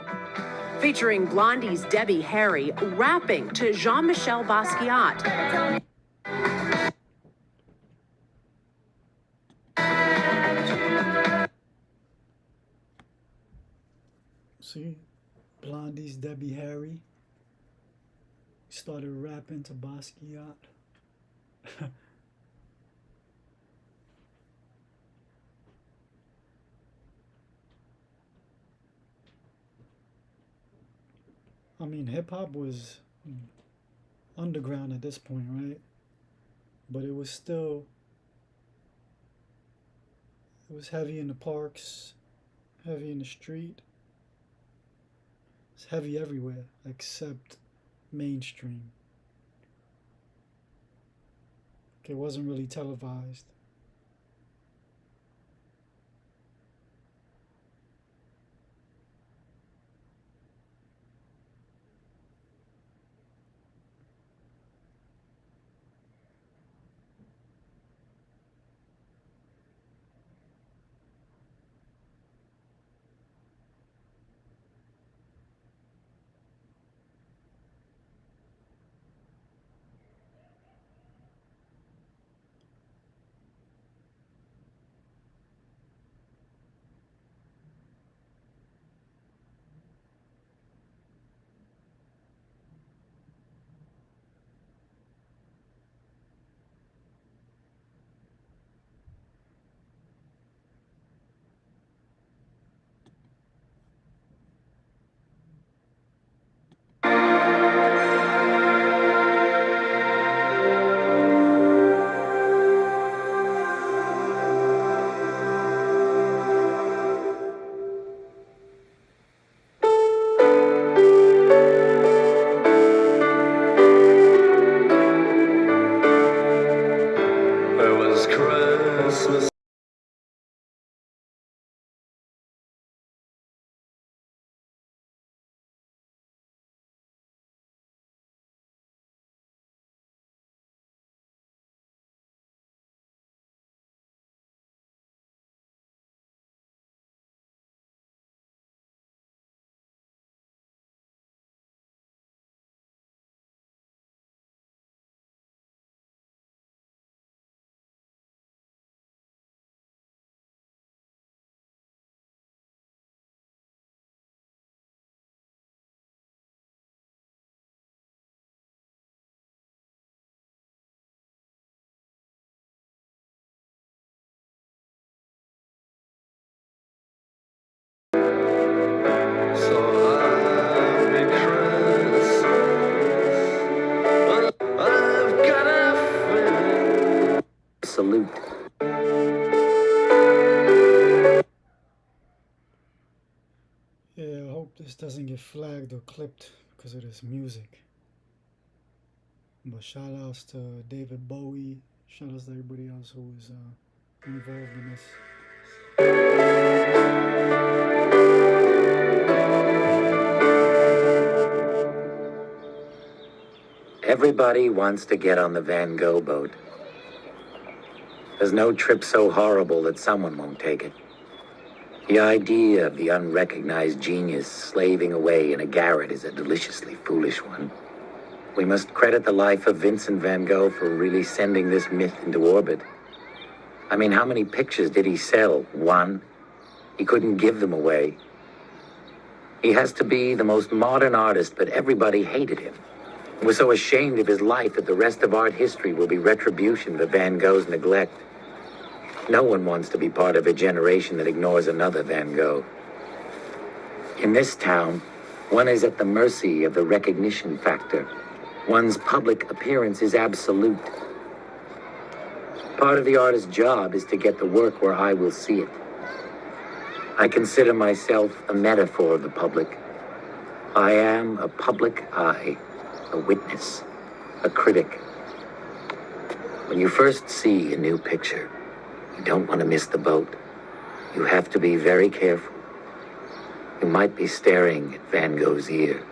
Featuring Blondie's Debbie Harry rapping to Jean-Michel Basquiat. See? Blondie's Debbie Harry started rapping to Basquiat. I mean, hip hop was underground at this point, right? But it was still, it was heavy in the parks, heavy in the street. It's heavy everywhere except mainstream. It wasn't really televised. It was Christmas. Salute. Yeah, I hope this doesn't get flagged or clipped because of this music. But shout outs to David Bowie. Shout outs to everybody else who was involved in this. Everybody wants to get on the Van Gogh boat. There's no trip so horrible that someone won't take it. The idea of the unrecognized genius slaving away in a garret is a deliciously foolish one. We must credit the life of Vincent van Gogh for really sending this myth into orbit. I mean, how many pictures did he sell? One? He couldn't give them away. He has to be the most modern artist, but everybody hated him. We're so ashamed of his life that the rest of art history will be retribution for Van Gogh's neglect. No one wants to be part of a generation that ignores another Van Gogh. In this town, one is at the mercy of the recognition factor. One's public appearance is absolute. Part of the artist's job is to get the work where I will see it. I consider myself a metaphor of the public. I am a public eye, a witness, a critic. When you first see a new picture, you don't want to miss the boat. You have to be very careful. You might be staring at Van Gogh's ear.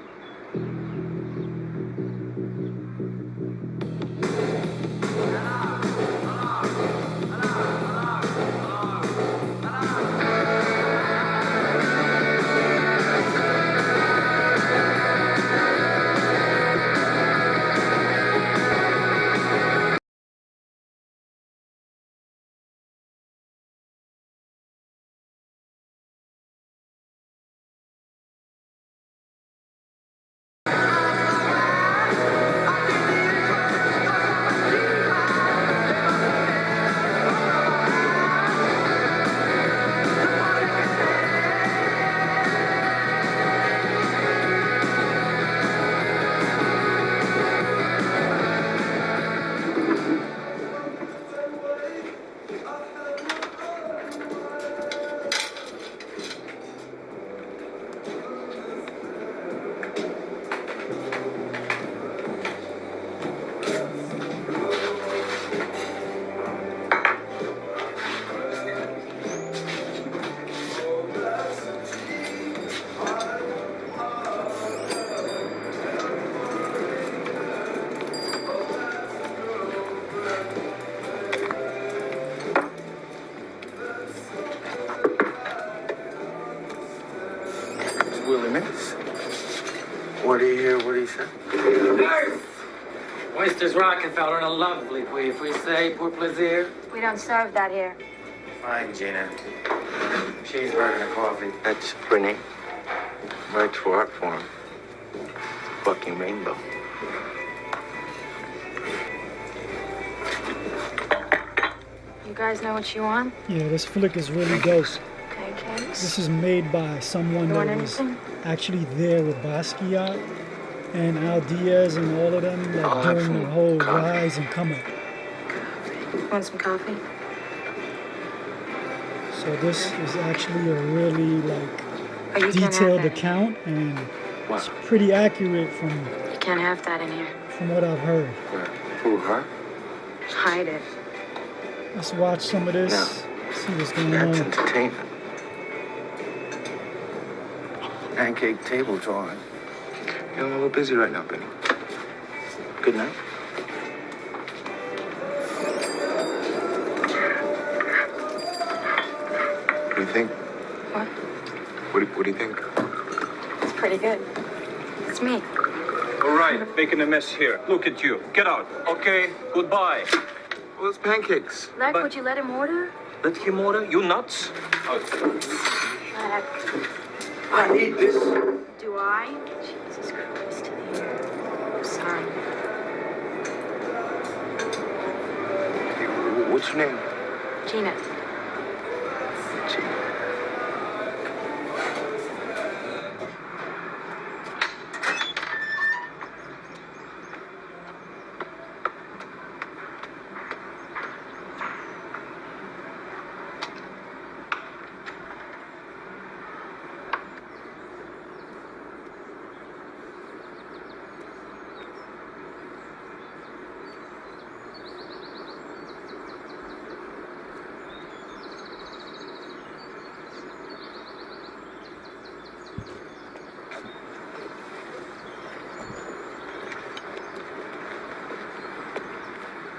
Willie Mays. What do you say? Nurse! Oysters Rockefeller and a lovely if we say pour plaisir. We don't serve that here. Fine, Gina. Cheeseburger and a coffee. That's Renee. Writes for art form. Fucking rainbow. You guys know what you want? Yeah, this flick is really dope. Pancakes? This is made by someone You that want was anything? actually there with Basquiat and Al Diaz and all of them like, during the whole rise and come up. Want some coffee? So this is actually a really like Oh, you can't have detailed that. account, and it's pretty accurate from You can't have that in here. what I've heard. Who, her? Hide it. Let's watch some of this. See what's going That's on. entertainment. Pancake table drawing. You know, I'm a little busy right now, Benny. Good night. What do you think? What? What do you think? It's pretty good. It's me. All right, making a mess here. Look at you. Get out. Okay, goodbye. Well, it's pancakes. Leck, would you let him order? Let him order? You nuts? Leck. I need this. Do I? Jesus Christ. I'm sorry. What's your name? Gina.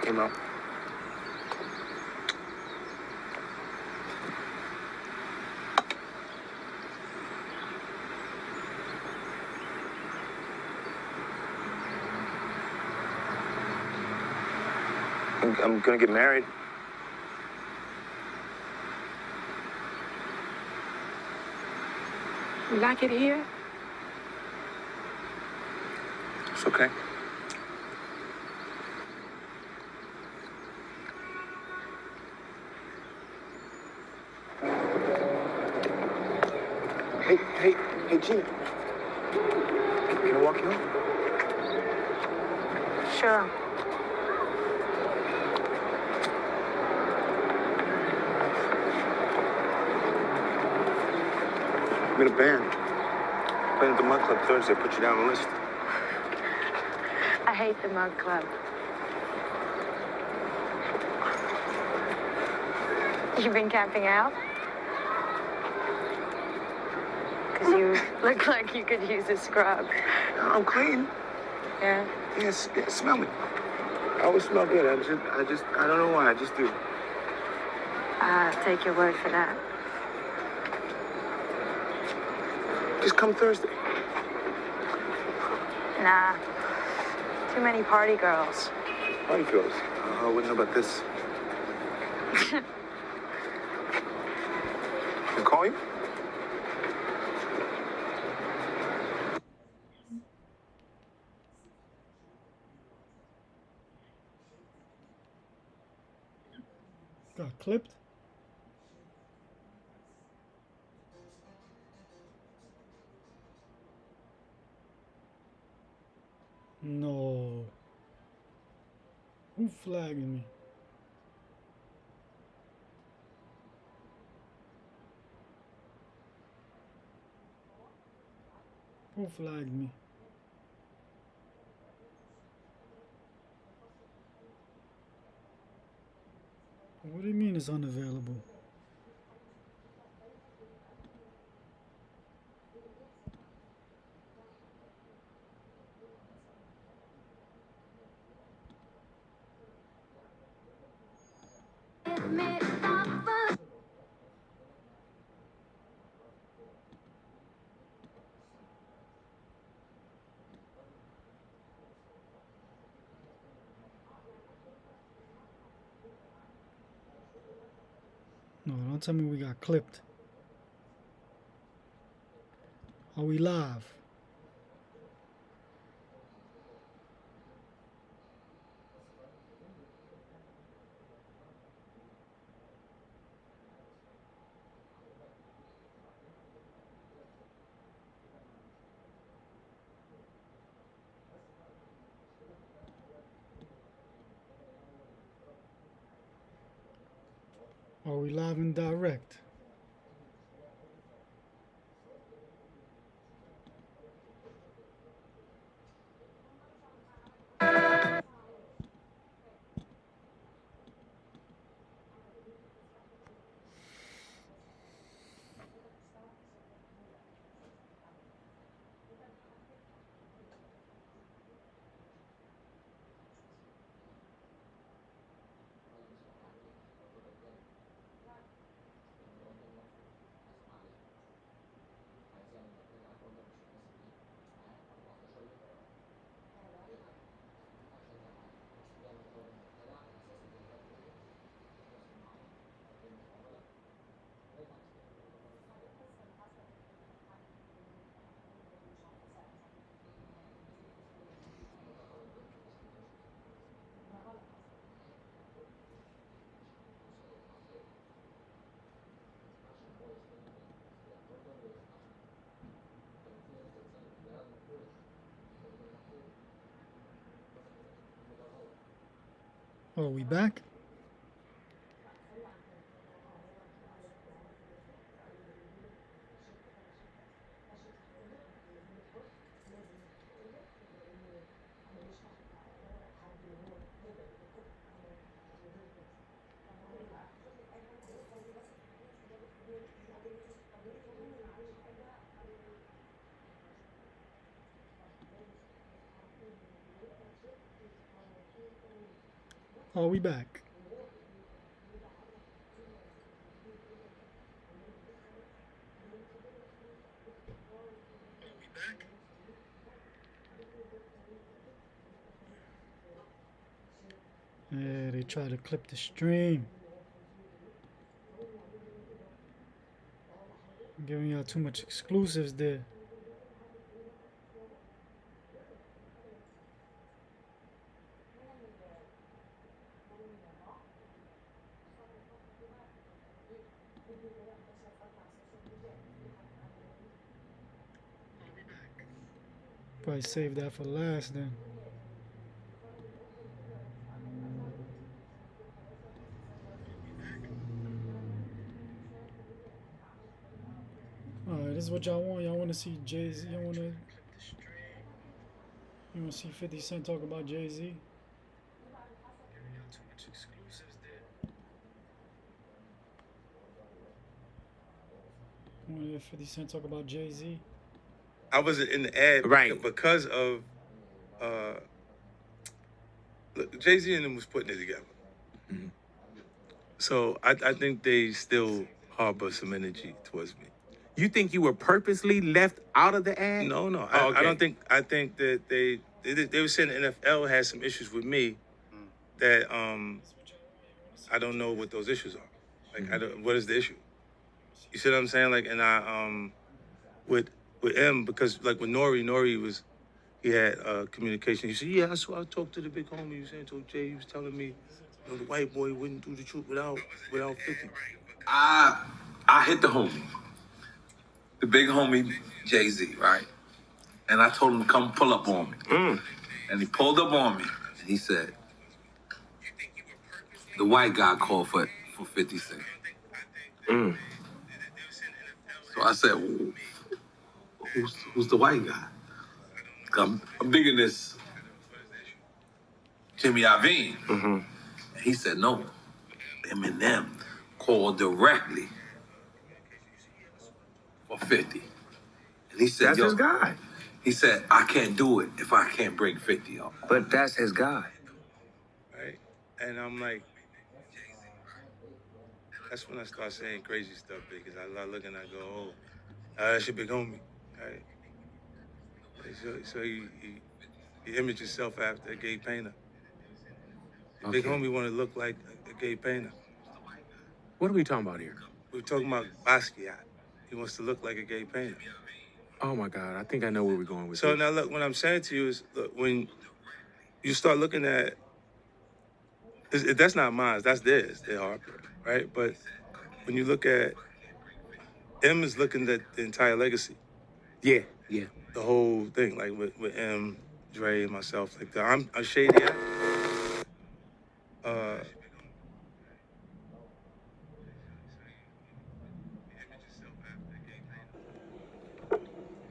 Hey, Mom. I'm gonna get married. You like it here? It's okay. Hey, Gina. Can I walk you home? Sure. I'm in a band. Playing at the Mud Club Thursday. Put you down on the list. I hate the Mug Club. You've been camping out? Because you look like you could use a scrub. I'm clean. Yeah? Yes, smell me. I always smell good. I don't know why. I just do. I'll take your word for that. Just come Thursday. Nah. Too many party girls. Party girls. I wouldn't know about this. Can I call you? Got clipped. No. Who flagging me? Who flagged me? What do you mean it's unavailable? Don't tell me we got clipped. Are we live? Are we live and direct? Oh, we back? Are we back? Yeah, they try to clip the stream. I'm giving y'all too much exclusives there. Probably save that for last then. Alright, this is what y'all want. Y'all want to see Jay-Z? Y'all want to... You want to see 50 Cent talk about Jay-Z? Want to hear 50 Cent talk about Jay-Z? I wasn't in the ad Right. because of look, Jay-Z and them was putting it together. Mhm. So I think they still harbor some energy towards me. You think you were purposely left out of the ad? No, no. Oh, okay. I don't think. I think that they were saying the NFL had some issues with me that I don't know what those issues are. Like I don't. What is the issue? You see what I'm saying? Like, and I with M, because like with Nori was, he had communication. He said, yeah, I talked to the big homie. You saying, told Jay, he was telling me, you know, the white boy wouldn't do the truth without 50. I hit the homie, the big homie Jay-Z, right? And I told him to come pull up on me. And he pulled up on me and he said, the white guy called for 50 Cent. So I said, well, who's the white guy? I'm digging this Jimmy Iovine. And he said, no, Eminem called directly for 50. And he said, That's his guy. He said, I can't do it if I can't bring 50 up. But that's his guy. Right? And I'm like, that's when I start saying crazy stuff because I look and I go, oh, that's your big homie. Right? So you image yourself after a gay painter. The big homie want to look like a gay painter. What are we talking about here? We were talking about Basquiat. He wants to look like a gay painter. Oh my God, I think I know where we're going with So this. now look, what I'm saying to you is, look, when you start looking at, that's not mine, that's theirs, their Harper, right? But when you look at, M is looking at the entire legacy. Yeah. The whole thing, like with M, Dre, and myself, like I'm a shady act.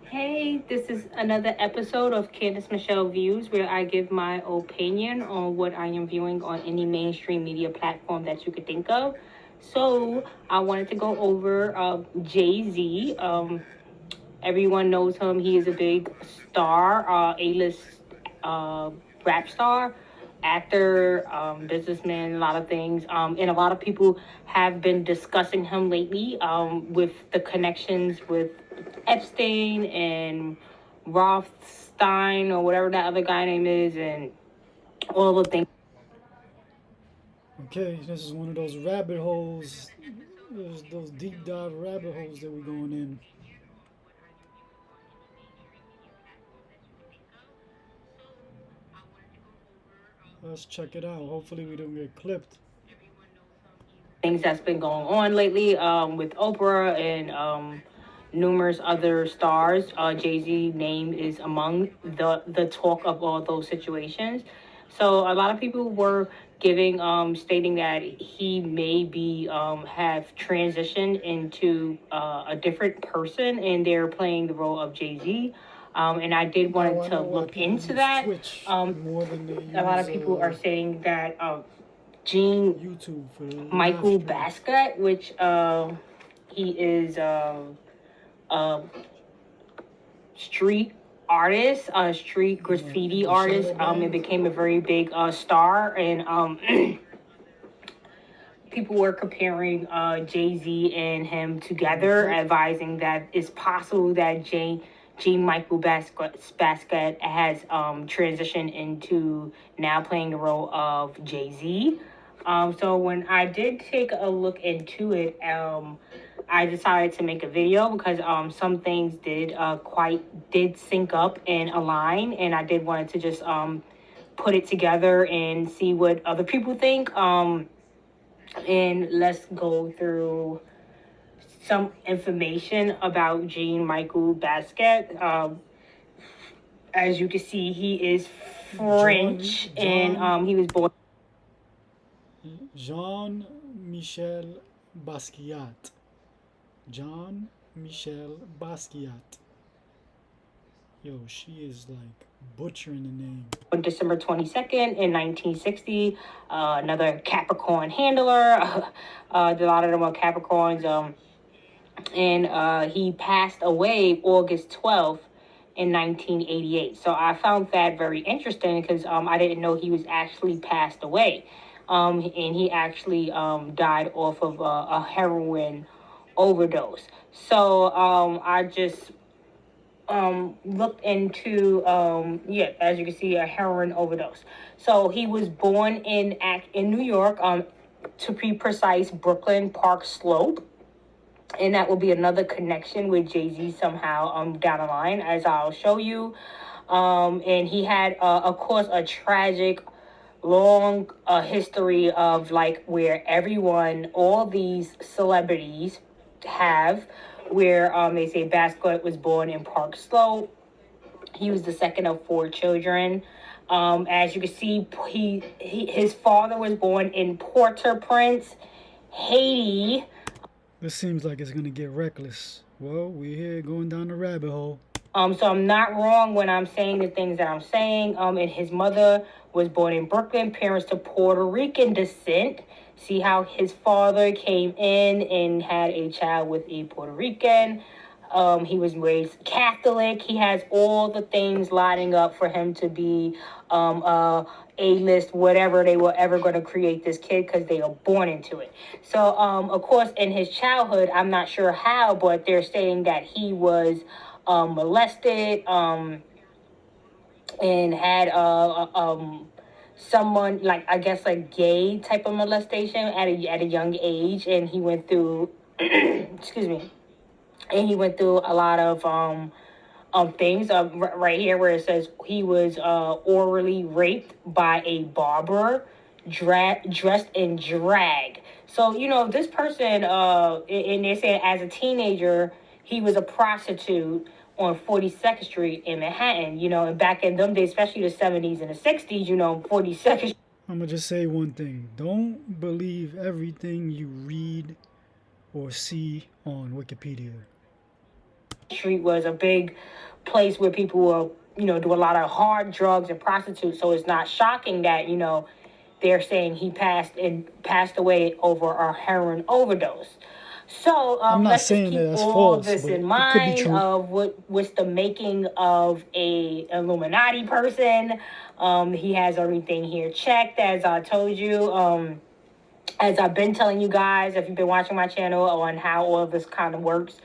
Hey, this is another episode of Candace Michelle Views, where I give my opinion on what I am viewing on any mainstream media platform that you could think of. So I wanted to go over Jay-Z. Everyone knows him. He is a big star, A-list rap star, actor, businessman, a lot of things. And a lot of people have been discussing him lately with the connections with Epstein and Rothstein or whatever that other guy name is, and all the things. Okay, this is one of those rabbit holes, those deep dive rabbit holes that we're going in. Let's check it out. Hopefully we don't get clipped. Things that's been going on lately with Oprah and numerous other stars. Jay-Z name is among the talk of all those situations. So a lot of people were giving stating that he may be have transitioned into a different person, and they're playing the role of Jay-Z. And I did want to look into that. More than they use, a lot of people are saying that Gene YouTube for Michael Basquiat, which he is a street artist, a street graffiti artist, and became a very big star. And people were comparing Jay-Z and him together, advising that it's possible that Gene Michael Basquiat has transitioned into now playing the role of Jay-Z. So when I did take a look into it, I decided to make a video because some things did sync up and align, and I did wanted to just put it together and see what other people think. And let's go through some information about Gene Michael Basquiat. As you can see, he is French, and he was born. Jean-Michel Basquiat. Jean-Michel Basquiat. Yo, she is like butchering the name. On December 22nd in 1960, another Capricorn handler. A lot of them are Capricorns. And he passed away August 12th in 1988. So I found that very interesting because I didn't know he was actually passed away. And he actually died off of a heroin overdose. So I just looked into, as you can see, a heroin overdose. So he was born in New York, to be precise, Brooklyn Park Slope. And that will be another connection with Jay-Z somehow down the line, as I'll show you. And he had, of course, a tragic long history of like where all these celebrities have, where they say Basquiat was born in Park Slope. He was the second of 4 children. As you can see, his father was born in Port-au-Prince, Haiti. This seems like it's gonna get reckless. Well, we're here going down the rabbit hole. So I'm not wrong when I'm saying the things that I'm saying. And his mother was born in Brooklyn, parents to Puerto Rican descent. See how his father came in and had a child with a Puerto Rican. He was raised Catholic. He has all the things lining up for him to be A-list, whatever they were ever going to create this kid, because they are born into it. So, of course, in his childhood, I'm not sure how, but they're saying that he was molested and had someone, like, I guess, like gay type of molestation at a young age, and he went through excuse me, and he went through a lot of things. Right here where it says he was orally raped by a barber, dressed in drag. So this person, and they said as a teenager he was a prostitute on 42nd Street in Manhattan. And back in them days, especially the 70s and the 60s, 42nd. I'm gonna just say one thing: don't believe everything you read or see on Wikipedia. Street was a big place where people will, do a lot of hard drugs and prostitutes. So it's not shocking that, they're saying he passed away over a heroin overdose. So I'm not let's saying just keep that that's all false, this but in it could be mind true. of what's the making of a Illuminati person. He has everything here checked, as I told you. As I've been telling you guys, if you've been watching my channel, on how all of this kind of works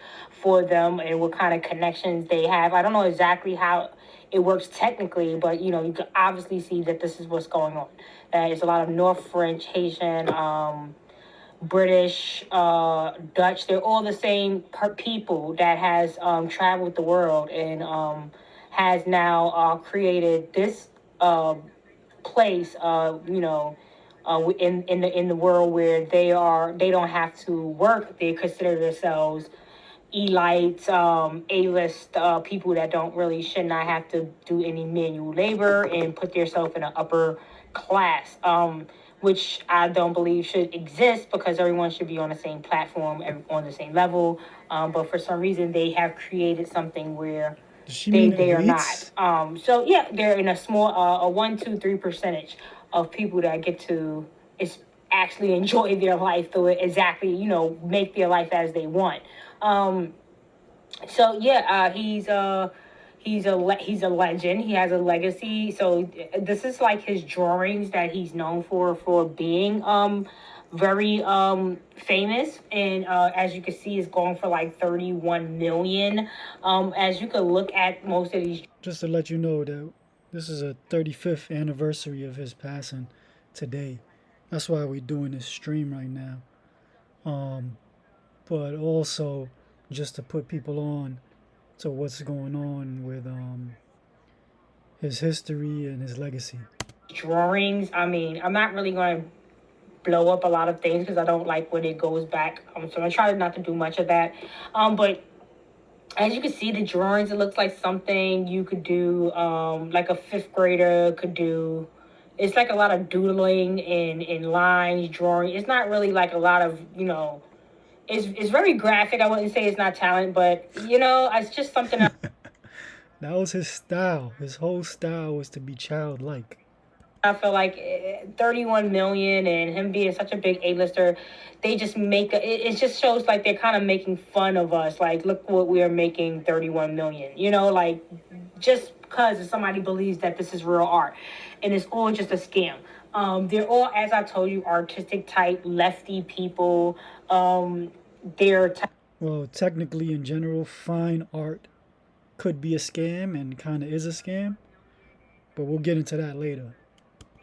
for them and what kind of connections they have. I don't know exactly how it works technically, but you can obviously see that this is what's going on. There's a lot of North French, Haitian, British, Dutch. They're all the same people that has traveled the world and has now created this place, in the world where they don't have to work. They consider themselves elites, A-list people that should not have to do any manual labor and put themselves in an upper class, which I don't believe should exist because everyone should be on the same platform and on the same level. But for some reason, they have created something where they are not. So yeah, they're in a small, a 1-3% of people that get to actually enjoy their life through it, exactly, make their life as they want. So yeah, he's a legend. He has a legacy. So this is like his drawings that he's known for being very famous, and as you can see, it's going for like 31 million. As you can look at most of these. Just to let you know that this is a 35th anniversary of his passing today. That's why we're doing this stream right now. But also just to put people on to what's going on with his history and his legacy. Drawings. I mean, I'm not really going to blow up a lot of things because I don't like when it goes back. So I'm going to try not to do much of that. But as you can see, the drawings, it looks like something you could do, like a 5th grader could do. It's like a lot of doodling in lines, drawing. It's not really like a lot of, it's very graphic. I wouldn't say it's not talent, but, it's just something. That was his style. His whole style was to be childlike. I feel like 31 million and him being such a big A-lister, they just it just shows like they're kind of making fun of us. Like, look what we are making 31 million, like just because somebody believes that this is real art and it's all just a scam. They're all, as I told you, artistic type, lefty people. Well, technically in general, fine art could be a scam and kind of is a scam, but we'll get into that later.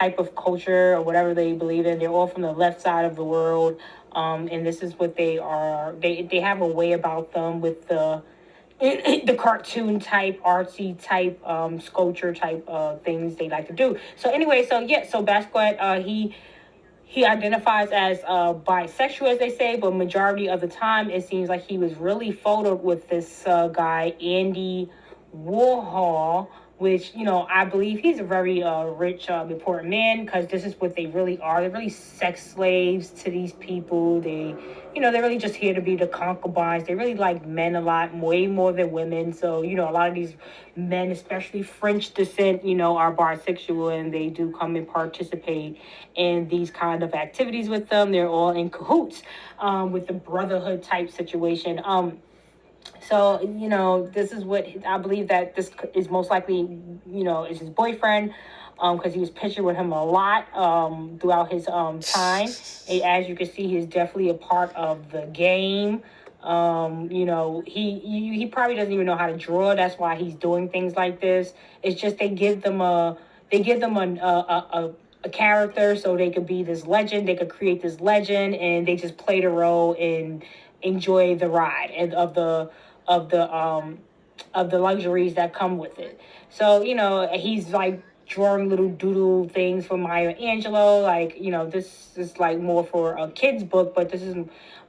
Type of culture or whatever they believe in. They're all from the left side of the world, and this is what they are. They have a way about them with the cartoon type, artsy type, sculpture type things they like to do. So anyway, so Basquiat, he identifies as bisexual, as they say, but majority of the time it seems like he was really photoed with this guy Andy Warhol, which, I believe he's a very rich, important man, because this is what they really are. They're really sex slaves to these people. They're really just here to be the concubines. They really like men a lot, way more than women. So, a lot of these men, especially French descent, are bisexual, and they do come and participate in these kind of activities with them. They're all in cahoots with the brotherhood type situation. So, this is what I believe, that this is most likely, is his boyfriend, because he was pictured with him a lot throughout his time. As you can see, he's definitely a part of the game. He probably doesn't even know how to draw. That's why he's doing things like this. It's just they give them a character so they could be this legend. They could create this legend, and they just play the role and enjoy the ride and of the luxuries that come with it. So, he's like drawing little doodle things for Maya Angelou. Like, this is like more for a kid's book, but this is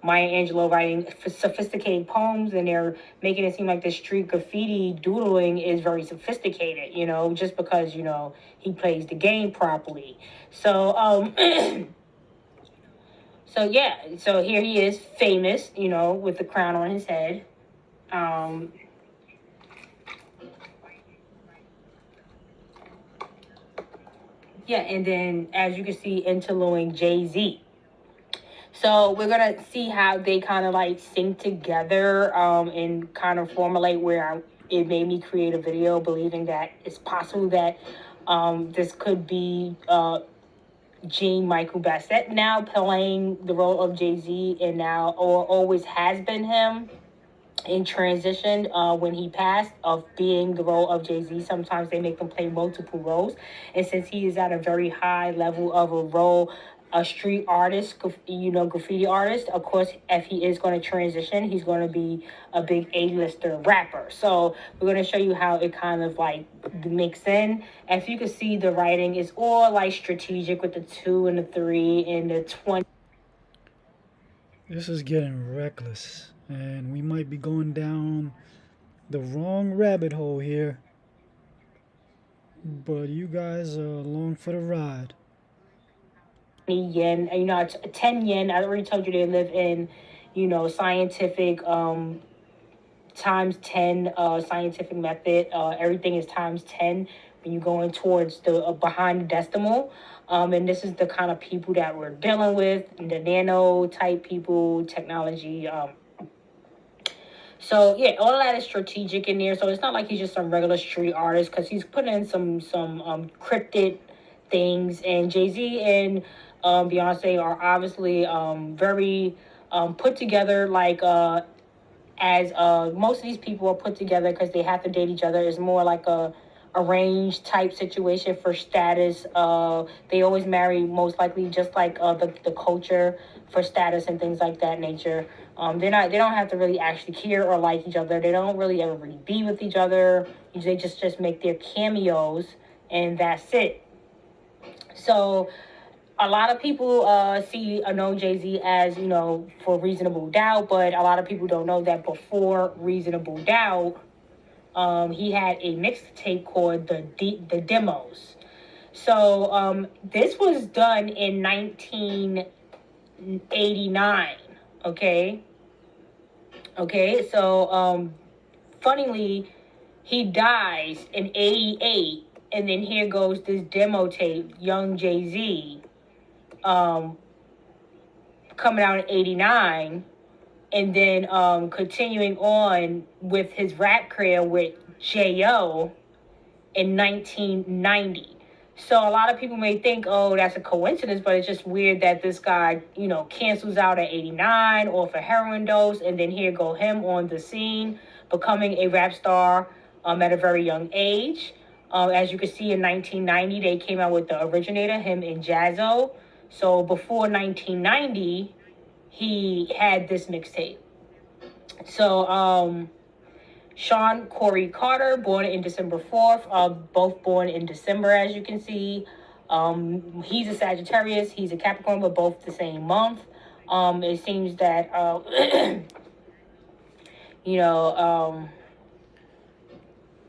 Maya Angelou writing sophisticated poems, and they're making it seem like the street graffiti doodling is very sophisticated, just because, he plays the game properly. So, so here he is, famous, with the crown on his head. And then as you can see, interviewing Jay-Z. So we're gonna see how they kind of like sync together and kind of formulate where it made me create a video, believing that it's possible that this could be Jean Michael Basquiat now playing the role of Jay-Z, and now or always has been him in transition when he passed, of being the role of Jay-Z. Sometimes they make them play multiple roles, and since he is at a very high level of a role, a street artist, graffiti artist, of course, if he is going to transition, he's going to be a big A-lister rapper. So we're going to show you how it kind of like mix in. If you can see, the writing is all like strategic with the 2 and the 3 and the 20. This is getting reckless, and we might be going down the wrong rabbit hole here, but you guys are along for the ride. Yen, 10 yen. I already told you they live in, scientific times 10 scientific method. Everything is times 10 when you go in towards the behind the decimal. And this is the kind of people that we're dealing with, the nano type people, technology. So yeah, all of that is strategic in there. So it's not like he's just some regular street artist, because he's putting in some cryptid things. And Jay-Z and Beyonce are obviously very put together, like as most of these people are put together because they have to date each other. It's more like a arranged type situation for status. They always marry, most likely, just like the culture, for status and things like that nature. They don't have to really actually care or like each other. They don't really ever really be with each other. They just make their cameos, and that's it. So a lot of people know Jay-Z as, for Reasonable Doubt, but a lot of people don't know that before Reasonable Doubt, he had a mixtape called the Demos. So this was done in 1989. Okay. So funnily, he dies in 88, and then here goes this demo tape, Young Jay-Z, coming out in 89, and then continuing on with his rap career with J.O. in 1990. So a lot of people may think, oh, that's a coincidence, but it's just weird that this guy, cancels out at 89 off a heroin dose, and then here go him on the scene, becoming a rap star at a very young age. As you can see, in 1990, they came out with the originator, him and Jazzo. So before 1990, he had this mixtape. So Sean Corey Carter, born in December 4th, both born in December, as you can see. He's a Sagittarius, he's a Capricorn, but both the same month. It seems that,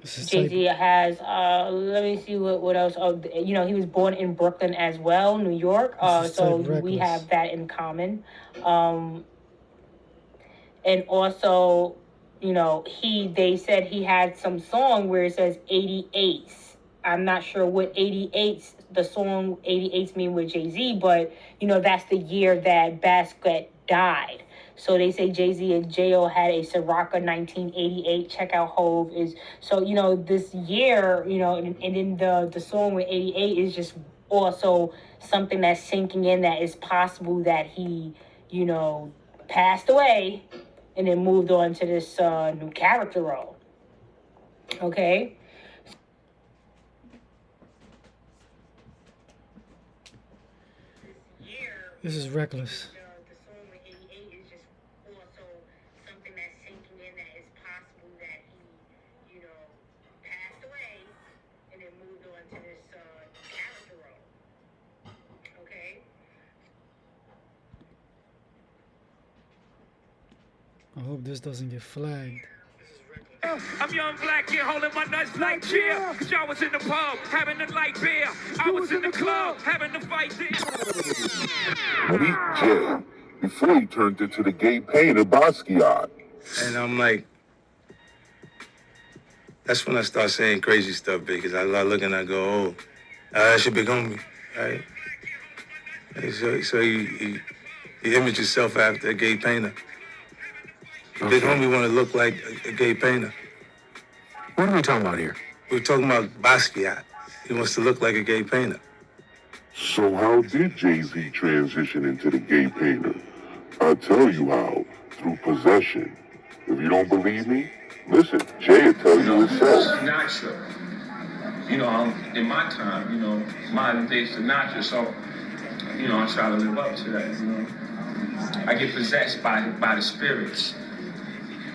Jay-Z has, let me see what else. He was born in Brooklyn as well, New York. So we have that in common. And also, they said he had some song where it says 88s. I'm not sure what 88s, the song 88s mean with Jay-Z, but, that's the year that Basquiat died. So they say Jay-Z and J.O. had a Sirocco 1988. Check out Hove is. So, this year, and then the song with 88 is just also something that's sinking in, that it's possible that he, passed away and then moved on to this new character role. Okay? This is reckless. I hope this doesn't get flagged. I'm young black kid holding my nuts like cheer. Cause y'all was in the pub having a light beer. I was in the club having a fight there. Meet Jay before he turned into the gay painter Basquiat. And I'm like, that's when I start saying crazy stuff, because I look and I go, oh, that's your big homie, right? And so he imaged himself after a gay painter. Okay. Big homie want to look like a gay painter. What are we talking about here? We're talking about Basquiat. He wants to look like a gay painter. So how did Jay-Z transition into the gay painter? I'll tell you how. Through possession. If you don't believe me, listen, Jay will tell you himself. Natural. In my time, modern day Sinatra, so, I try to live up to that, I get possessed by the spirits.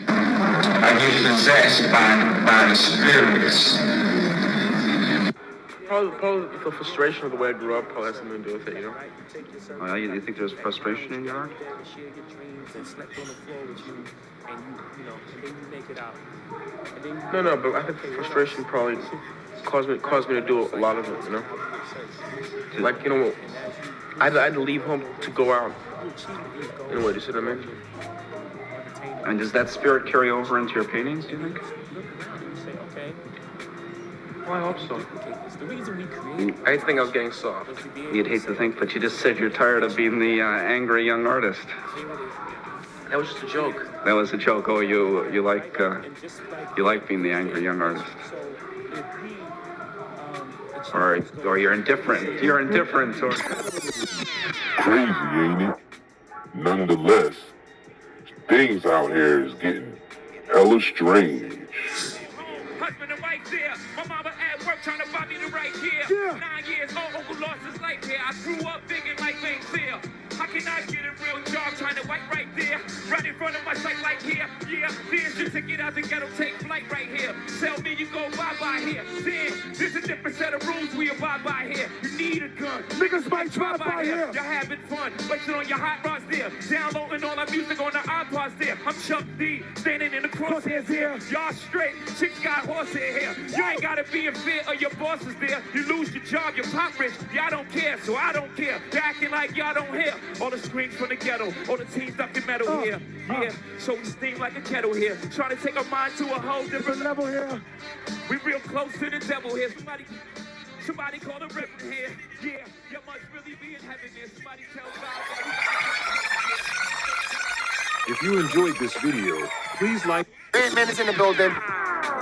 I get possessed by the spirits. Probably the frustration of the way I grew up probably has something to do with it, Oh, you think there's frustration in your art? No, but I think frustration probably caused me to do a lot of it, Like, I had to leave home to go out. In a way, you see what I mean? And does that spirit carry over into your paintings, do you think? Well, I hope so. I used to think I was getting soft. You'd hate to think, but you just said you're tired of being the angry young artist. That was just a joke. That was a joke. Oh, you like being the angry young artist. Or you're indifferent. You're indifferent. Or Crazy, ain't it? Nonetheless, things out here is getting hella strange. Husband and wife there. My mama at work trying to buy me the right gear. 9 years old, uncle lost his life here. I grew up thinking life ain't fair. How can I get a real job trying to wipe right there? Right in front of my sight like here. Yeah, there's your ticket out the ghetto, take flight right here. Tell me you go bye-bye here. Then, there's a different set of rules we abide by here. You need a gun. Niggas might try by here. You're having fun. Waiting on your hot rods there. Downloading all our music on the iPods there. I'm Chuck D, standing in the crosshairs here. Y'all straight. Chicks got horsehair here. You ain't gotta be in fear of your bosses there. You lose your job, you pop rich. Y'all don't care, so I don't care. You're acting like y'all don't hear. All the screams from the ghetto, all the teens ducking metal here. Yeah, so we steam like a kettle here. Trying to take our mind to a whole different level here. We real close to the devil here. Somebody call the river here. Yeah, you must really be in heaven there. Somebody tell God. If you enjoyed this video, please like. Man is in the building.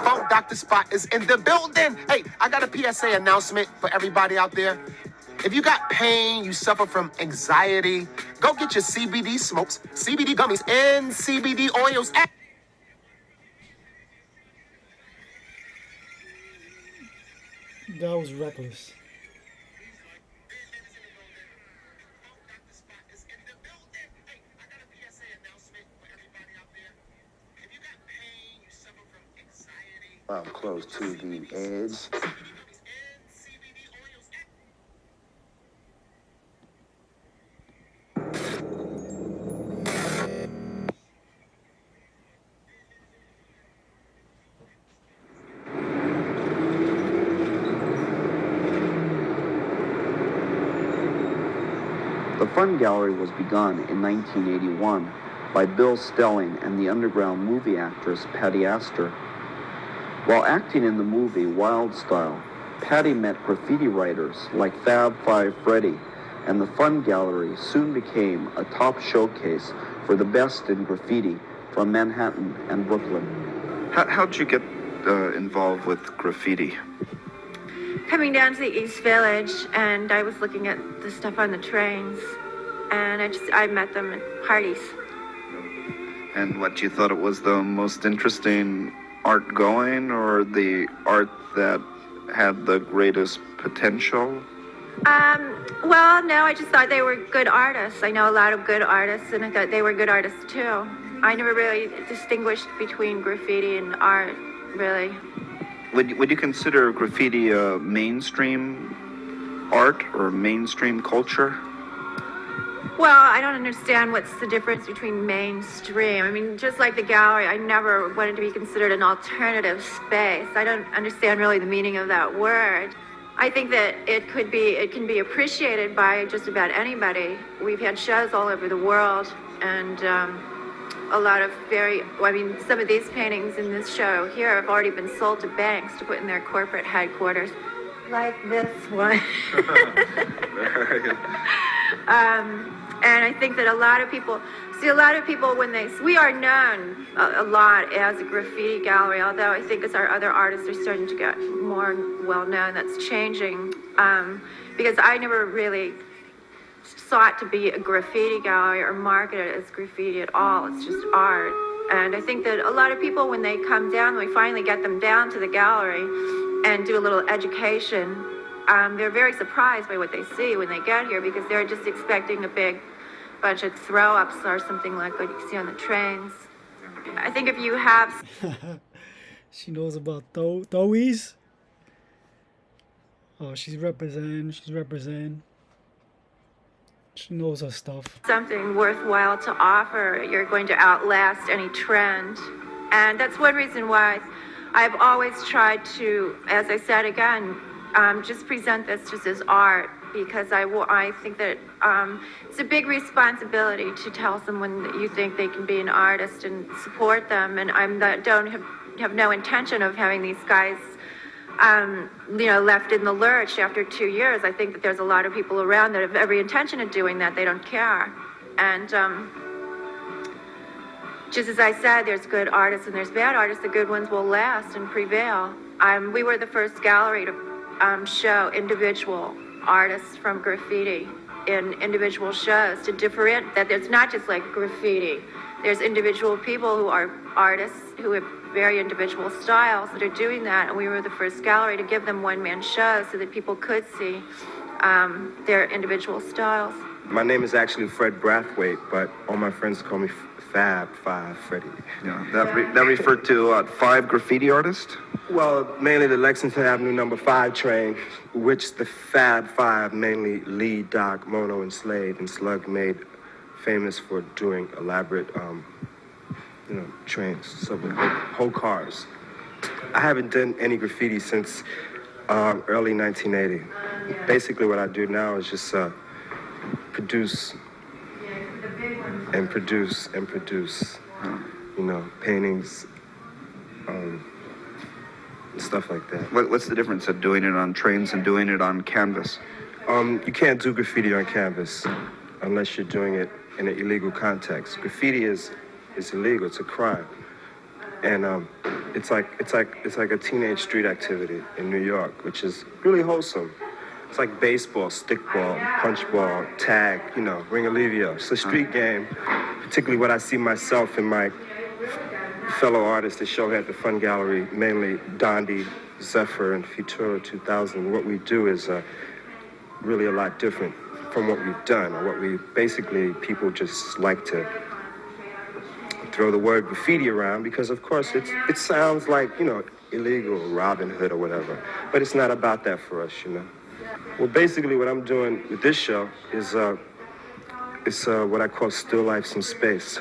Funk Dr. Spot is in the building. Hey, I got a PSA announcement for everybody out there. If you got pain, you suffer from anxiety, go get your CBD smokes, CBD gummies, and CBD oils. That was reckless. I'm close to the edge. The Fun Gallery was begun in 1981 by Bill Stelling and the underground movie actress Patty Astor. While acting in the movie Wild Style, Patty met graffiti writers like Fab Five Freddy, and the Fun Gallery soon became a top showcase for the best in graffiti from Manhattan and Brooklyn. How'd you get involved with graffiti? Coming down to the East Village, and I was looking at the stuff on the trains, and I met them at parties. And what, you thought it was the most interesting art going, or the art that had the greatest potential? Well, no, I just thought they were good artists. I know a lot of good artists, and I thought they were good artists too. I never really distinguished between graffiti and art, really. Would you consider graffiti a mainstream art or mainstream culture? Well, I don't understand what's the difference between mainstream. I mean, just like the gallery, I never wanted to be considered an alternative space. I don't understand really the meaning of that word. I think that it can be appreciated by just about anybody. We've had shows all over the world, and a lot of some of these paintings in this show here have already been sold to banks to put in their corporate headquarters, like this one. And I think that a lot of people, we are known a lot as a graffiti gallery, although I think as our other artists are starting to get more well known, that's changing. Because I never really sought to be a graffiti gallery or market it as graffiti at all. It's just art. And I think that a lot of people, when they come down, we finally get them down to the gallery and do a little education, they're very surprised by what they see when they get here, because they're just expecting a big bunch of throw-ups or something like what you see on the trains. I think if you have... She knows about throwies. Oh, she's representing. She knows her stuff. Something worthwhile to offer, you're going to outlast any trend. And that's one reason why I've always tried to, as I said again, just present this just as art, because I think that it's a big responsibility to tell someone that you think they can be an artist and support them. And don't have no intention of having these guys, left in the lurch after 2 years. I think that there's a lot of people around that have every intention of doing that. They don't care. And just as I said, there's good artists and there's bad artists. The good ones will last and prevail. We were the first gallery to show individual artists from graffiti in individual shows, to differentiate that it's not just like graffiti. There's individual people who are artists who have very individual styles that are doing that, and we were the first gallery to give them one-man shows so that people could see their individual styles. My name is actually Fred Brathwaite, but all my friends call me Fab Five Freddy. Yeah, that referred to 5 graffiti artists? Well, mainly the Lexington Avenue number 5 train, which the Fab Five, mainly Lee, Doc, Mono, and Slade and Slug, made famous for doing elaborate, trains, subway, whole cars. I haven't done any graffiti since early 1980. Basically, what I do now is just produce and produce, paintings, stuff like that. What's the difference of doing it on trains and doing it on canvas? You can't do graffiti on canvas unless you're doing it in an illegal context. Graffiti is illegal. It's a crime, and it's like a teenage street activity in New York, which is really wholesome. It's like baseball, stickball, punchball, tag, ring-a-levio. It's a street game, particularly what I see myself and my fellow artists that show here at the Fun Gallery, mainly Dondi, Zephyr, and Futura 2000. What we do is really a lot different from what we've done, or what we basically, people just like to throw the word graffiti around because, of course, it sounds like, illegal, Robin Hood or whatever. But it's not about that for us, Well, basically what I'm doing with this show is what I call still lifes in space,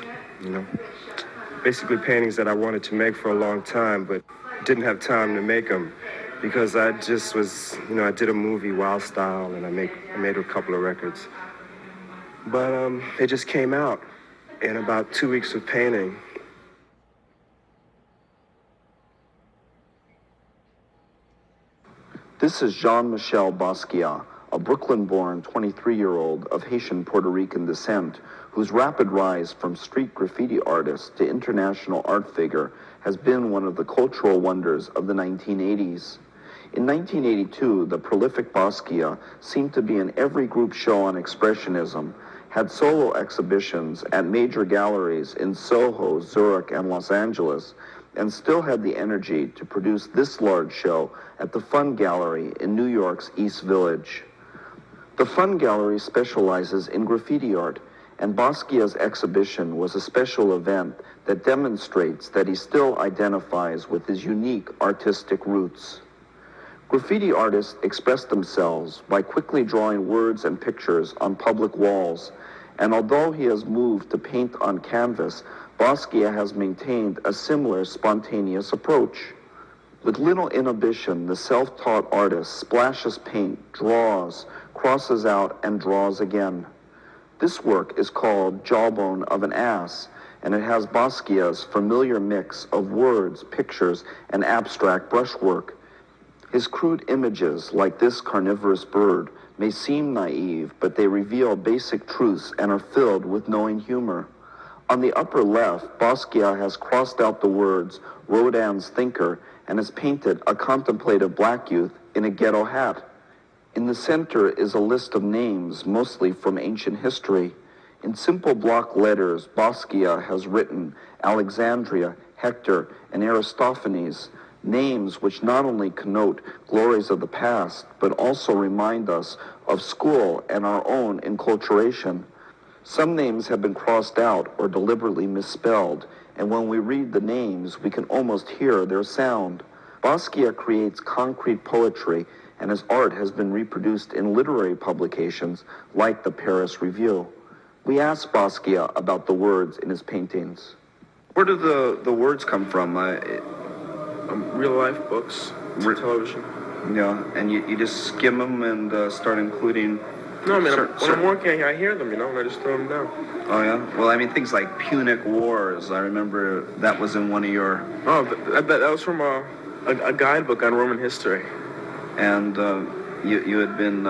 Basically paintings that I wanted to make for a long time, but didn't have time to make them because I just was, I did a movie, Wild Style, and I made a couple of records. But they just came out in about 2 weeks of painting. This is Jean-Michel Basquiat, a Brooklyn-born 23-year-old of Haitian-Puerto Rican descent whose rapid rise from street graffiti artist to international art figure has been one of the cultural wonders of the 1980s. In 1982, the prolific Basquiat seemed to be in every group show on Expressionism, had solo exhibitions at major galleries in Soho, Zurich, and Los Angeles, and still had the energy to produce this large show at the Fun Gallery in New York's East Village. The Fun Gallery specializes in graffiti art, and Basquiat's exhibition was a special event that demonstrates that he still identifies with his unique artistic roots. Graffiti artists express themselves by quickly drawing words and pictures on public walls, And although he has moved to paint on canvas, Basquiat has maintained a similar spontaneous approach. With little inhibition, the self-taught artist splashes paint, draws, crosses out, and draws again. This work is called Jawbone of an Ass, and it has Basquiat's familiar mix of words, pictures, and abstract brushwork. His crude images, like this carnivorous bird, may seem naive, but they reveal basic truths and are filled with knowing humor. On the upper left, Basquiat has crossed out the words Rodin's thinker and has painted a contemplative black youth in a ghetto hat. In the center is a list of names, mostly from ancient history. In simple block letters, Basquiat has written Alexandria, Hector, and Aristophanes, names which not only connote glories of the past, but also remind us of school and our own enculturation. Some names have been crossed out or deliberately misspelled, and when we read the names, we can almost hear their sound. Basquiat creates concrete poetry, and his art has been reproduced in literary publications like the Paris Review. We asked Basquiat about the words in his paintings. Where do the words come from? Real life books, television. Yeah, and you just skim them and start including... No, I mean, when I'm working, I hear them, and I just throw them down. Oh, yeah? Well, I mean, things like Punic Wars, I remember that was in one of your... Oh, that was from a guidebook on Roman history. And you had been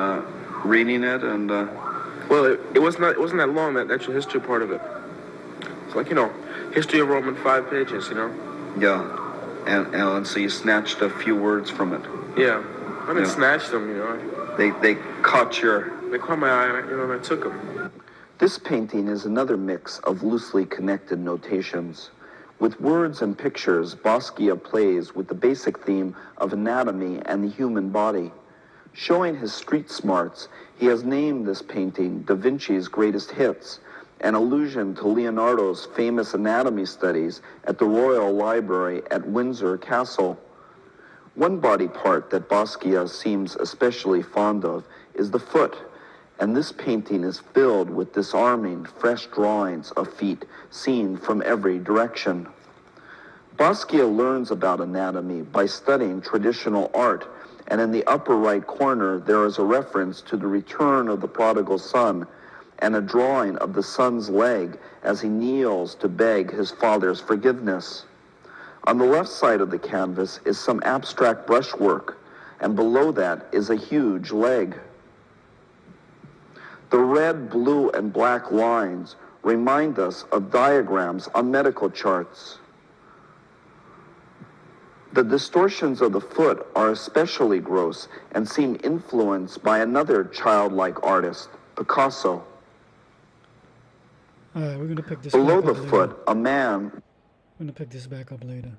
reading it, and... Well, it wasn't that long, that actual history part of it. It's like, history of Rome in 5 pages, Yeah. And so you snatched a few words from it. Yeah. I didn't snatch them, They caught your... They caught my eye, and I took them. This painting is another mix of loosely connected notations. With words and pictures, Basquiat plays with the basic theme of anatomy and the human body. Showing his street smarts, he has named this painting Da Vinci's Greatest Hits, an allusion to Leonardo's famous anatomy studies at the Royal Library at Windsor Castle. One body part that Basquiat seems especially fond of is the foot, and this painting is filled with disarming, fresh drawings of feet seen from every direction. Basquiat learns about anatomy by studying traditional art, and in the upper right corner there is a reference to the return of the prodigal son and a drawing of the son's leg as he kneels to beg his father's forgiveness. On the left side of the canvas is some abstract brushwork, and below that is a huge leg. The red, blue, and black lines remind us of diagrams on medical charts. The distortions of the foot are especially gross and seem influenced by another childlike artist, Picasso. All right, we're going to pick this Below back the up foot, later. a man... We're going to pick this back up later.